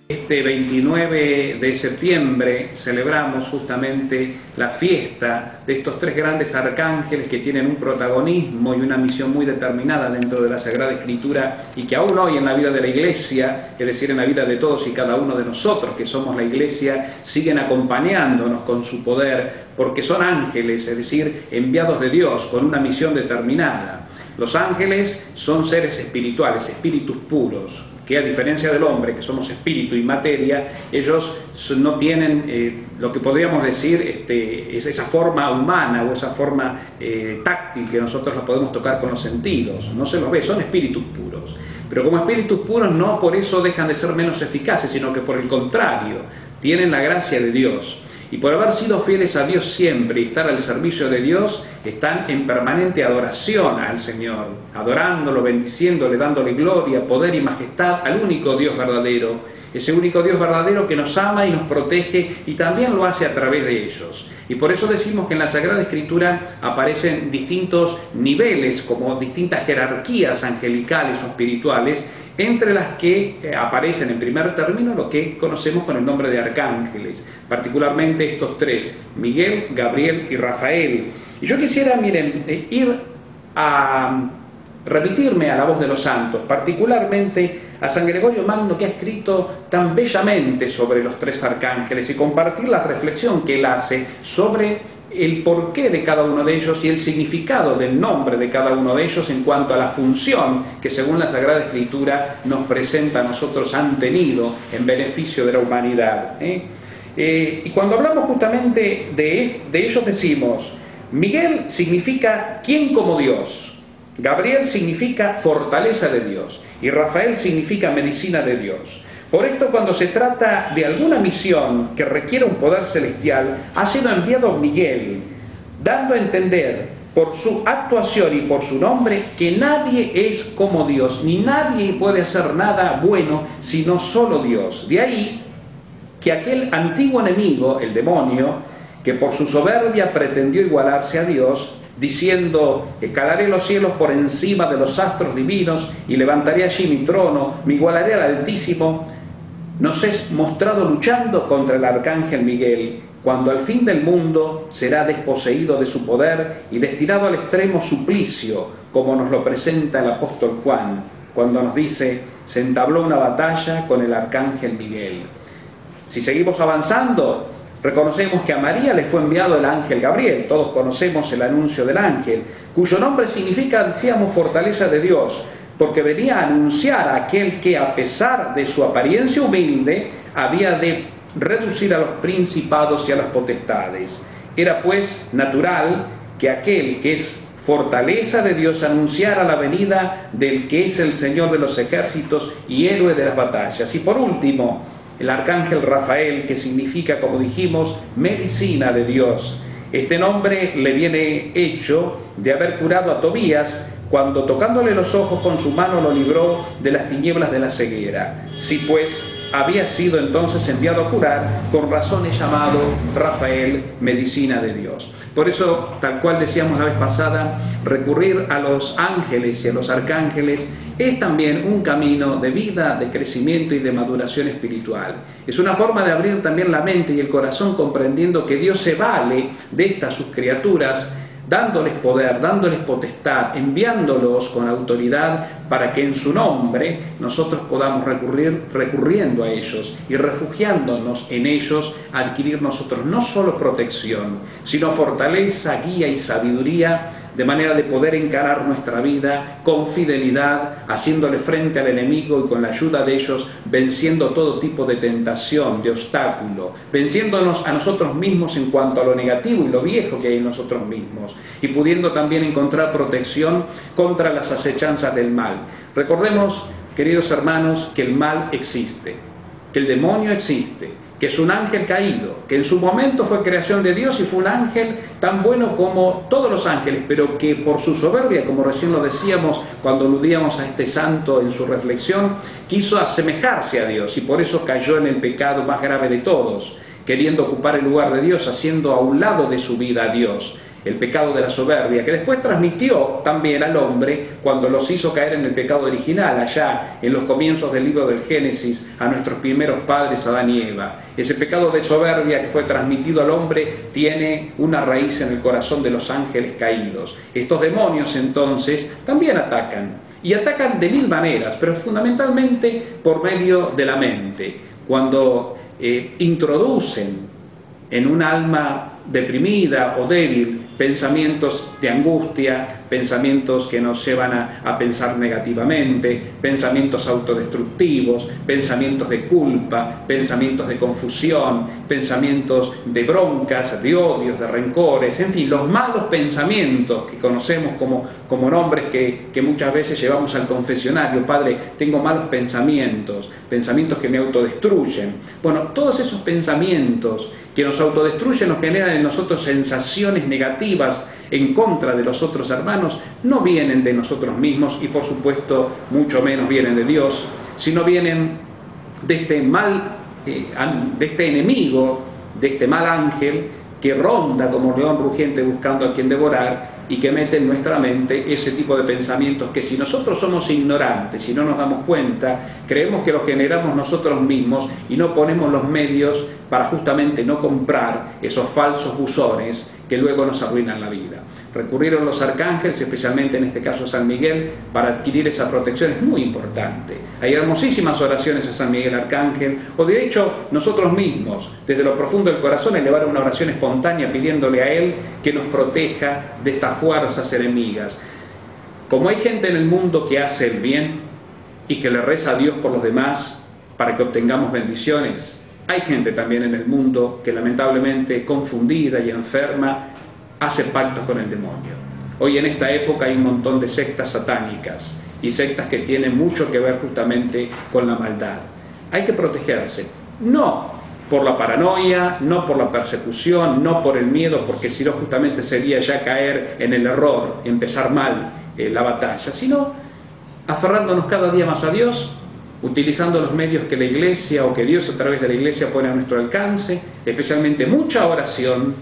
Este 29 de septiembre celebramos justamente la fiesta de estos tres grandes arcángeles que tienen un protagonismo y una misión muy determinada dentro de la Sagrada Escritura y que aún hoy en la vida de la Iglesia, es decir, en la vida de todos y cada uno de nosotros que somos la Iglesia, siguen acompañándonos con su poder porque son ángeles, es decir, enviados de Dios con una misión determinada. Los ángeles son seres espirituales, espíritus puros, que a diferencia del hombre, que somos espíritu y materia, ellos no tienen lo que podríamos decir es esa forma humana o esa forma táctil que nosotros la podemos tocar con los sentidos. No se los ve, son espíritus puros. Pero como espíritus puros no por eso dejan de ser menos eficaces, sino que por el contrario, tienen la gracia de Dios. Y por haber sido fieles a Dios siempre y estar al servicio de Dios, están en permanente adoración al Señor, adorándolo, bendiciéndole, dándole gloria, poder y majestad al único Dios verdadero, ese único Dios verdadero que nos ama y nos protege y también lo hace a través de ellos. Y por eso decimos que en la Sagrada Escritura aparecen distintos niveles, como distintas jerarquías angelicales o espirituales, entre las que aparecen en primer término lo que conocemos con el nombre de arcángeles, particularmente estos tres, Miguel, Gabriel y Rafael. Y yo quisiera, miren, ir a remitirme a la voz de los santos, particularmente a San Gregorio Magno, que ha escrito tan bellamente sobre los tres arcángeles, y compartir la reflexión que él hace sobre el porqué de cada uno de ellos y el significado del nombre de cada uno de ellos en cuanto a la función que según la Sagrada Escritura nos presenta a nosotros han tenido en beneficio de la humanidad. Y cuando hablamos justamente de ellos decimos, Miguel significa ¿quién como Dios? Gabriel significa fortaleza de Dios y Rafael significa medicina de Dios. Por esto, cuando se trata de alguna misión que requiere un poder celestial, ha sido enviado Miguel, dando a entender por su actuación y por su nombre que nadie es como Dios, ni nadie puede hacer nada bueno sino solo Dios. De ahí que aquel antiguo enemigo, el demonio, que por su soberbia pretendió igualarse a Dios, diciendo, escalaré los cielos por encima de los astros divinos y levantaré allí mi trono, me igualaré al Altísimo, nos es mostrado luchando contra el arcángel Miguel, cuando al fin del mundo será desposeído de su poder y destinado al extremo suplicio, como nos lo presenta el apóstol Juan, cuando nos dice, se entabló una batalla con el arcángel Miguel. Si seguimos avanzando, reconocemos que a María le fue enviado el ángel Gabriel, todos conocemos el anuncio del ángel, cuyo nombre significa, decíamos, fortaleza de Dios, porque venía a anunciar a aquel que, a pesar de su apariencia humilde, había de reducir a los principados y a las potestades. Era pues natural que aquel que es fortaleza de Dios anunciara la venida del que es el Señor de los ejércitos y héroe de las batallas. Y por último, el arcángel Rafael, que significa, como dijimos, medicina de Dios. Este nombre le viene hecho de haber curado a Tobías cuando tocándole los ojos con su mano lo libró de las tinieblas de la ceguera. Sí, pues, había sido entonces enviado a curar, con razón es llamado Rafael, medicina de Dios. Por eso, tal cual decíamos la vez pasada, recurrir a los ángeles y a los arcángeles es también un camino de vida, de crecimiento y de maduración espiritual. Es una forma de abrir también la mente y el corazón comprendiendo que Dios se vale de estas sus criaturas, dándoles poder, dándoles potestad, enviándolos con autoridad para que en su nombre nosotros podamos recurriendo a ellos y refugiándonos en ellos, adquirir nosotros no solo protección, sino fortaleza, guía y sabiduría, de manera de poder encarar nuestra vida con fidelidad, haciéndole frente al enemigo y con la ayuda de ellos, venciendo todo tipo de tentación, de obstáculo, venciéndonos a nosotros mismos en cuanto a lo negativo y lo viejo que hay en nosotros mismos, y pudiendo también encontrar protección contra las acechanzas del mal. Recordemos, queridos hermanos, que el mal existe, que el demonio existe, que es un ángel caído, que en su momento fue creación de Dios y fue un ángel tan bueno como todos los ángeles, pero que por su soberbia, como recién lo decíamos cuando aludíamos a este santo en su reflexión, quiso asemejarse a Dios y por eso cayó en el pecado más grave de todos, queriendo ocupar el lugar de Dios, haciendo a un lado de su vida a Dios. El pecado de la soberbia, que después transmitió también al hombre cuando los hizo caer en el pecado original, allá en los comienzos del libro del Génesis, a nuestros primeros padres Adán y Eva. Ese pecado de soberbia que fue transmitido al hombre tiene una raíz en el corazón de los ángeles caídos. Estos demonios entonces también atacan, y atacan de mil maneras, pero fundamentalmente por medio de la mente. Cuando introducen en un alma deprimida o débil pensamientos de angustia, pensamientos que nos llevan a pensar negativamente, pensamientos autodestructivos, pensamientos de culpa, pensamientos de confusión, pensamientos de broncas, de odios, de rencores, en fin, los malos pensamientos que conocemos como nombres que muchas veces llevamos al confesionario. Padre, tengo malos pensamientos, pensamientos que me autodestruyen. Bueno, todos esos pensamientos que nos autodestruyen nos generan en nosotros sensaciones negativas en contra de los otros hermanos, no vienen de nosotros mismos y por supuesto mucho menos vienen de Dios, sino vienen de este mal, de este enemigo, de este mal ángel que ronda como león rugiente buscando a quien devorar y que mete en nuestra mente ese tipo de pensamientos que si nosotros somos ignorantes y no nos damos cuenta, creemos que los generamos nosotros mismos y no ponemos los medios para justamente no comprar esos falsos buzones que luego nos arruinan la vida. Recurrieron los arcángeles, especialmente en este caso San Miguel, para adquirir esa protección. Es muy importante. Hay hermosísimas oraciones a San Miguel Arcángel, o de hecho nosotros mismos, desde lo profundo del corazón, elevar una oración espontánea pidiéndole a Él que nos proteja de estas fuerzas enemigas. Como hay gente en el mundo que hace el bien y que le reza a Dios por los demás para que obtengamos bendiciones, hay gente también en el mundo que lamentablemente, confundida y enferma, hace pactos con el demonio. Hoy en esta época hay un montón de sectas satánicas y sectas que tienen mucho que ver justamente con la maldad. Hay que protegerse, no por la paranoia, no por la persecución, no por el miedo, porque si no justamente sería ya caer en el error, empezar mal la batalla, sino aferrándonos cada día más a Dios, utilizando los medios que la Iglesia o que Dios a través de la Iglesia pone a nuestro alcance, especialmente mucha oración,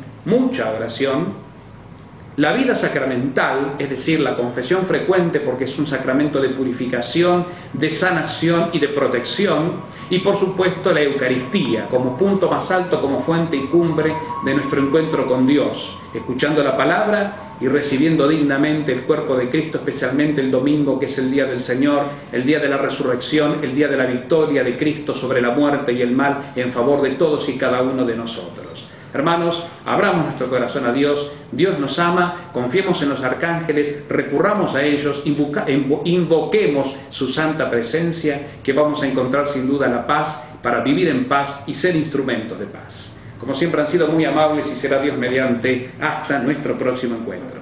la vida sacramental, es decir, la confesión frecuente porque es un sacramento de purificación, de sanación y de protección, y por supuesto la Eucaristía como punto más alto, como fuente y cumbre de nuestro encuentro con Dios, escuchando la palabra y recibiendo dignamente el cuerpo de Cristo, especialmente el domingo, que es el día del Señor, el día de la resurrección, el día de la victoria de Cristo sobre la muerte y el mal en favor de todos y cada uno de nosotros. Hermanos, abramos nuestro corazón a Dios, Dios nos ama, confiemos en los arcángeles, recurramos a ellos, invoquemos su santa presencia, que vamos a encontrar sin duda la paz para vivir en paz y ser instrumentos de paz. Como siempre han sido muy amables y será Dios mediante hasta nuestro próximo encuentro.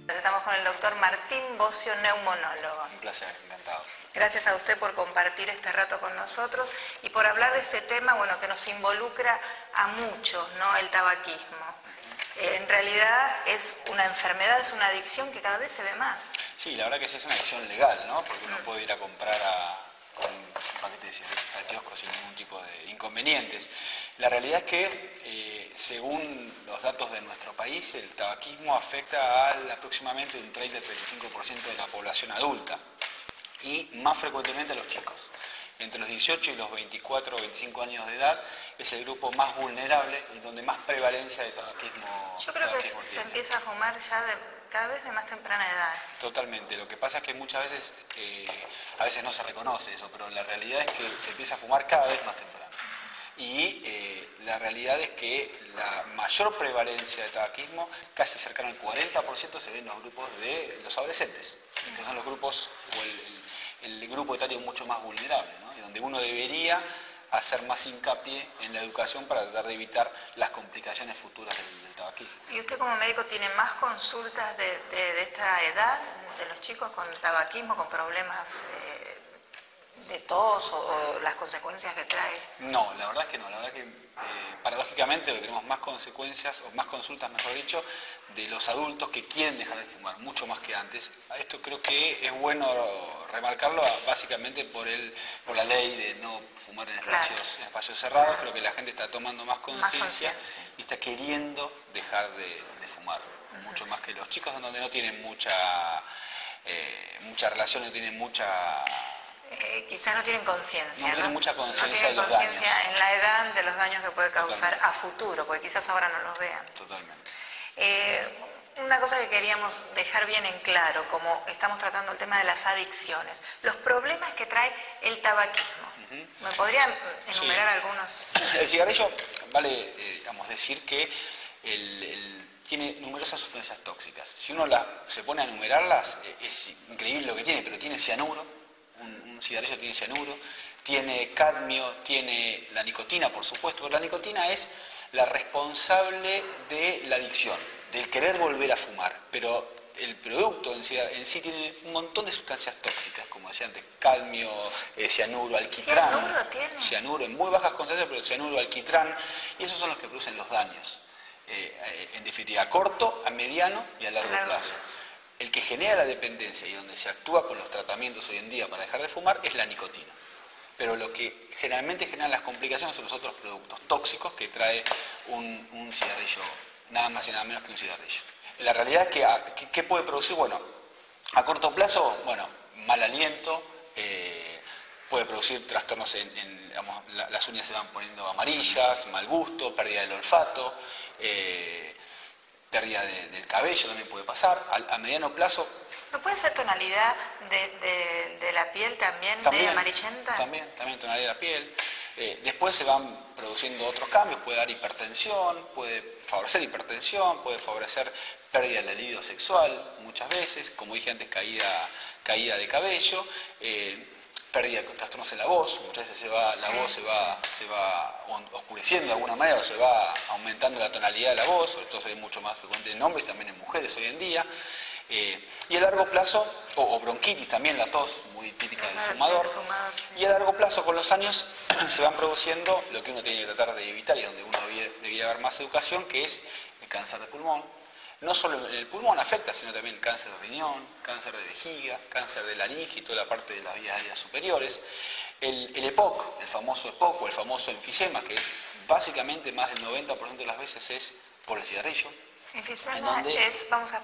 Estamos con el doctor Martín Bocio, neumonólogo. Un placer, encantado. Gracias a usted por compartir este rato con nosotros y por hablar de este tema, bueno, que nos involucra a muchos, ¿no? El tabaquismo. En realidad es una enfermedad, es una adicción que cada vez se ve más. Sí, la verdad que sí es una adicción legal, ¿no? Porque uno puede ir a comprar con paquete de cigarrillos al kiosco sin ningún tipo de inconvenientes. La realidad es que, según los datos de nuestro país, el tabaquismo afecta aproximadamente un 30-35% de la población adulta y más frecuentemente a los chicos. Entre los 18 y los 24 o 25 años de edad es el grupo más vulnerable y donde más prevalencia de tabaquismo. Yo creo que se empieza a fumar ya cada vez de más temprana edad. Totalmente. Lo que pasa es que muchas veces, a veces no se reconoce eso, pero la realidad es que se empieza a fumar cada vez más temprano. Y la realidad es que la mayor prevalencia de tabaquismo, casi cercana al 40%, se ve en los grupos de los adolescentes, que son los grupos o el grupo etario mucho más vulnerable, ¿no? Y donde uno debería hacer más hincapié en la educación para tratar de evitar las complicaciones futuras del tabaquismo. ¿Y usted como médico tiene más consultas de esta edad, de los chicos con tabaquismo, con problemas de tos o las consecuencias que trae? No, la verdad es que no. La verdad es que paradójicamente tenemos más consecuencias, o más consultas, mejor dicho, de los adultos que quieren dejar de fumar, mucho más que antes. Esto creo que es bueno remarcarlo básicamente por la ley de no fumar en espacios cerrados. Creo que la gente está tomando más conciencia y está queriendo dejar de fumar, mucho más que los chicos, donde no tienen mucha relación, no tienen mucha... quizás no tienen conciencia. No tienen mucha conciencia de los daños. daños. En la edad de los daños que puede causar a futuro, porque quizás ahora no los vean. Totalmente. Una cosa que queríamos dejar bien en claro, como estamos tratando el tema de las adicciones, los problemas que trae el tabaquismo. ¿Me podrían enumerar algunos? El cigarrillo, vale decir que tiene numerosas sustancias tóxicas. Si uno se pone a enumerarlas, es increíble lo que tiene, pero tiene cianuro. Un cigarrillo tiene cianuro, tiene cadmio, tiene la nicotina, por supuesto, pero la nicotina es la responsable de la adicción, del querer volver a fumar, pero el producto en sí tiene un montón de sustancias tóxicas, como decía antes, cadmio, cianuro, alquitrán. ¿Cianuro tiene? Cianuro en muy bajas concentraciones, pero cianuro, alquitrán, y esos son los que producen los daños, en definitiva, a corto, a mediano y a largo plazo. El que genera la dependencia y donde se actúa con los tratamientos hoy en día para dejar de fumar es la nicotina. Pero lo que generalmente genera las complicaciones son los otros productos tóxicos que trae un cigarrillo, nada más y nada menos que un cigarrillo. La realidad es que, ¿qué puede producir? Bueno, a corto plazo, mal aliento, puede producir trastornos digamos, las uñas se van poniendo amarillas, mal gusto, pérdida del olfato, pérdida del cabello también puede pasar. A mediano plazo... ¿No puede ser tonalidad de la piel también medio amarillenta? También tonalidad de la piel. Después se van produciendo otros cambios, puede dar hipertensión, puede favorecer hipertensión, puede favorecer pérdida del libido sexual muchas veces, como dije antes, caída de cabello, pérdida de trastornos en la voz, muchas veces la voz se va oscureciendo de alguna manera, o se va aumentando la tonalidad de la voz, sobre todo es mucho más frecuente en hombres y también en mujeres hoy en día. Y a largo plazo, o bronquitis también, la tos muy típica del fumador, y a largo plazo con los años se van produciendo lo que uno tiene que tratar de evitar y donde uno debería haber más educación, que es el cáncer de pulmón. No solo el pulmón afecta, sino también cáncer de riñón, cáncer de vejiga, cáncer de laringe y toda la parte de las vías aéreas superiores. El EPOC, el famoso EPOC o el famoso enfisema, que es básicamente más del 90% de las veces es por el cigarrillo. Enfisema es, vamos a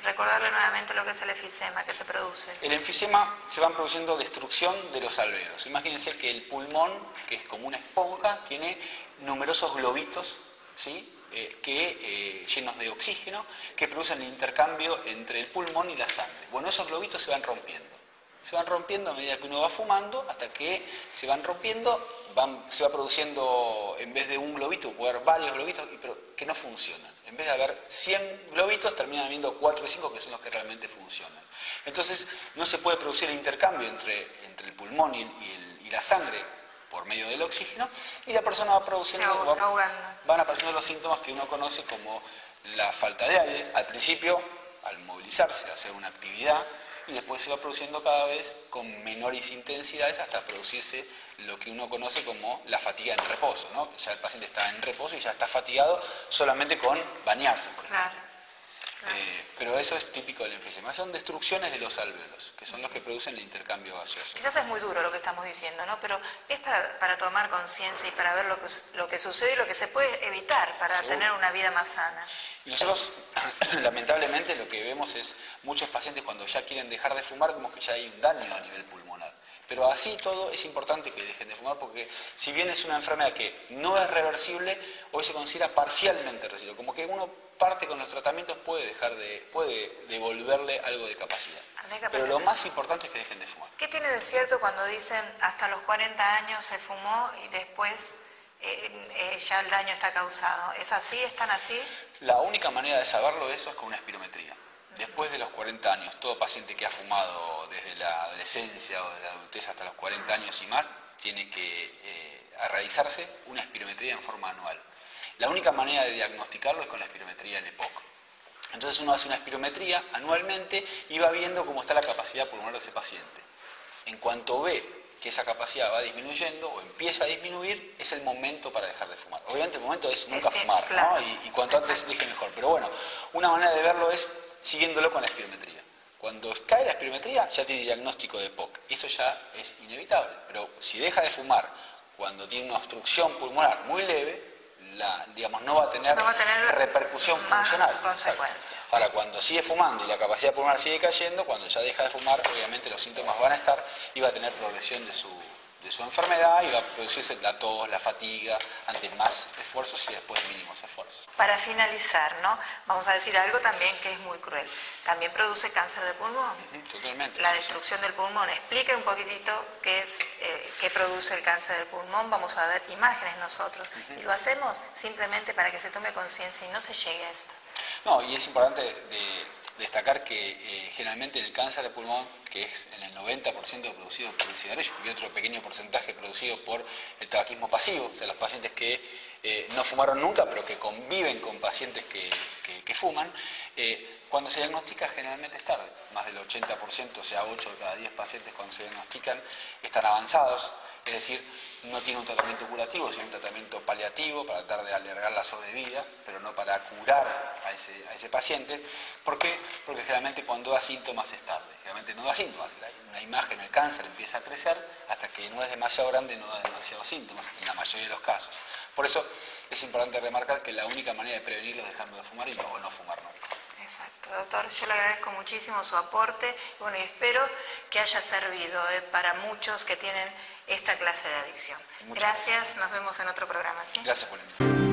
recordarle nuevamente lo que es el enfisema, que se produce. El enfisema se van produciendo destrucción de los alveolos. Imagínense que el pulmón, que es como una esponja, tiene numerosos globitos, ¿sí? Llenos de oxígeno, que producen el intercambio entre el pulmón y la sangre. Bueno, esos globitos se van rompiendo. Se van rompiendo a medida que uno va fumando, hasta que se van rompiendo, se va produciendo, en vez de un globito, puede haber varios globitos, pero que no funcionan. En vez de haber 100 globitos, terminan habiendo 4 o 5 que son los que realmente funcionan. Entonces, no se puede producir el intercambio entre el pulmón y la sangre por medio del oxígeno, y la persona va produciendo, van apareciendo los síntomas que uno conoce como la falta de aire, al principio, al movilizarse, al hacer una actividad, y después se va produciendo cada vez con menores intensidades hasta producirse lo que uno conoce como la fatiga en reposo, ¿no? Ya el paciente está en reposo y ya está fatigado solamente con bañarse, por ejemplo. Pero eso es típico del enfisema. Son destrucciones de los alvéolos, que son los que producen el intercambio gaseoso. Quizás es muy duro lo que estamos diciendo, ¿no? Pero es para tomar conciencia y para ver lo que sucede y lo que se puede evitar para tener una vida más sana. Y nosotros, lamentablemente, lo que vemos es muchos pacientes cuando ya quieren dejar de fumar, como que ya hay un daño a nivel pulmonar. Pero así todo es importante que dejen de fumar porque si bien es una enfermedad que no es reversible, hoy se considera parcialmente reversible. Como que uno parte con los tratamientos puede devolverle algo de capacidad. Pero lo más importante es que dejen de fumar. ¿Qué tiene de cierto cuando dicen hasta los 40 años se fumó y después ya el daño está causado? ¿Es así? ¿Están así? La única manera de saberlo eso es con una espirometría. Después de los 40 años, todo paciente que ha fumado desde la adolescencia o de la adultez hasta los 40 años y más, tiene que realizarse una espirometría en forma anual. La única manera de diagnosticarlo es con la espirometría del EPOC. Entonces uno hace una espirometría anualmente y va viendo cómo está la capacidad pulmonar de ese paciente. En cuanto ve que esa capacidad va disminuyendo o empieza a disminuir, es el momento para dejar de fumar. Obviamente el momento es nunca fumar, claro, ¿no? Y cuanto antes deje mejor. Pero bueno, una manera de verlo es siguiéndolo con la espirometría. Cuando cae la espirometría ya tiene diagnóstico de EPOC. Eso ya es inevitable. Pero si deja de fumar cuando tiene una obstrucción pulmonar muy leve, no va a tener repercusión funcional. Consecuencias. Ahora, cuando sigue fumando y la capacidad pulmonar sigue cayendo, cuando ya deja de fumar, obviamente los síntomas van a estar y va a tener progresión de su enfermedad y va a producirse la tos, la fatiga, ante más esfuerzos y después mínimos esfuerzos. Para finalizar, ¿no? Vamos a decir algo también que es muy cruel. También produce cáncer de pulmón. Totalmente. La destrucción del pulmón. Explique un poquitito qué produce el cáncer del pulmón. Vamos a ver imágenes nosotros. Y lo hacemos simplemente para que se tome conciencia y no se llegue a esto. No, y es importante destacar que generalmente el cáncer de pulmón, que es en el 90% producido por el cigarrillo y otro pequeño porcentaje producido por el tabaquismo pasivo, o sea, los pacientes que no fumaron nunca, pero que conviven con pacientes que fuman, cuando se diagnostica generalmente es tarde, más del 80%, o sea, 8 de cada 10 pacientes cuando se diagnostican están avanzados, es decir, no tiene un tratamiento curativo, sino un tratamiento paliativo para tratar de alargar la sobrevida, pero no para curar a ese paciente. ¿Por qué? Porque generalmente cuando da síntomas es tarde, generalmente no da síntomas, una imagen, el cáncer empieza a crecer hasta que no es demasiado grande, no da demasiados síntomas, en la mayoría de los casos. Por eso es importante remarcar que la única manera de prevenirlo es dejando de fumar y no fumar nunca. Exacto, doctor. Yo le agradezco muchísimo su aporte y espero que haya servido para muchos que tienen esta clase de adicción. Gracias, nos vemos en otro programa. ¿Sí? Gracias por la invitación.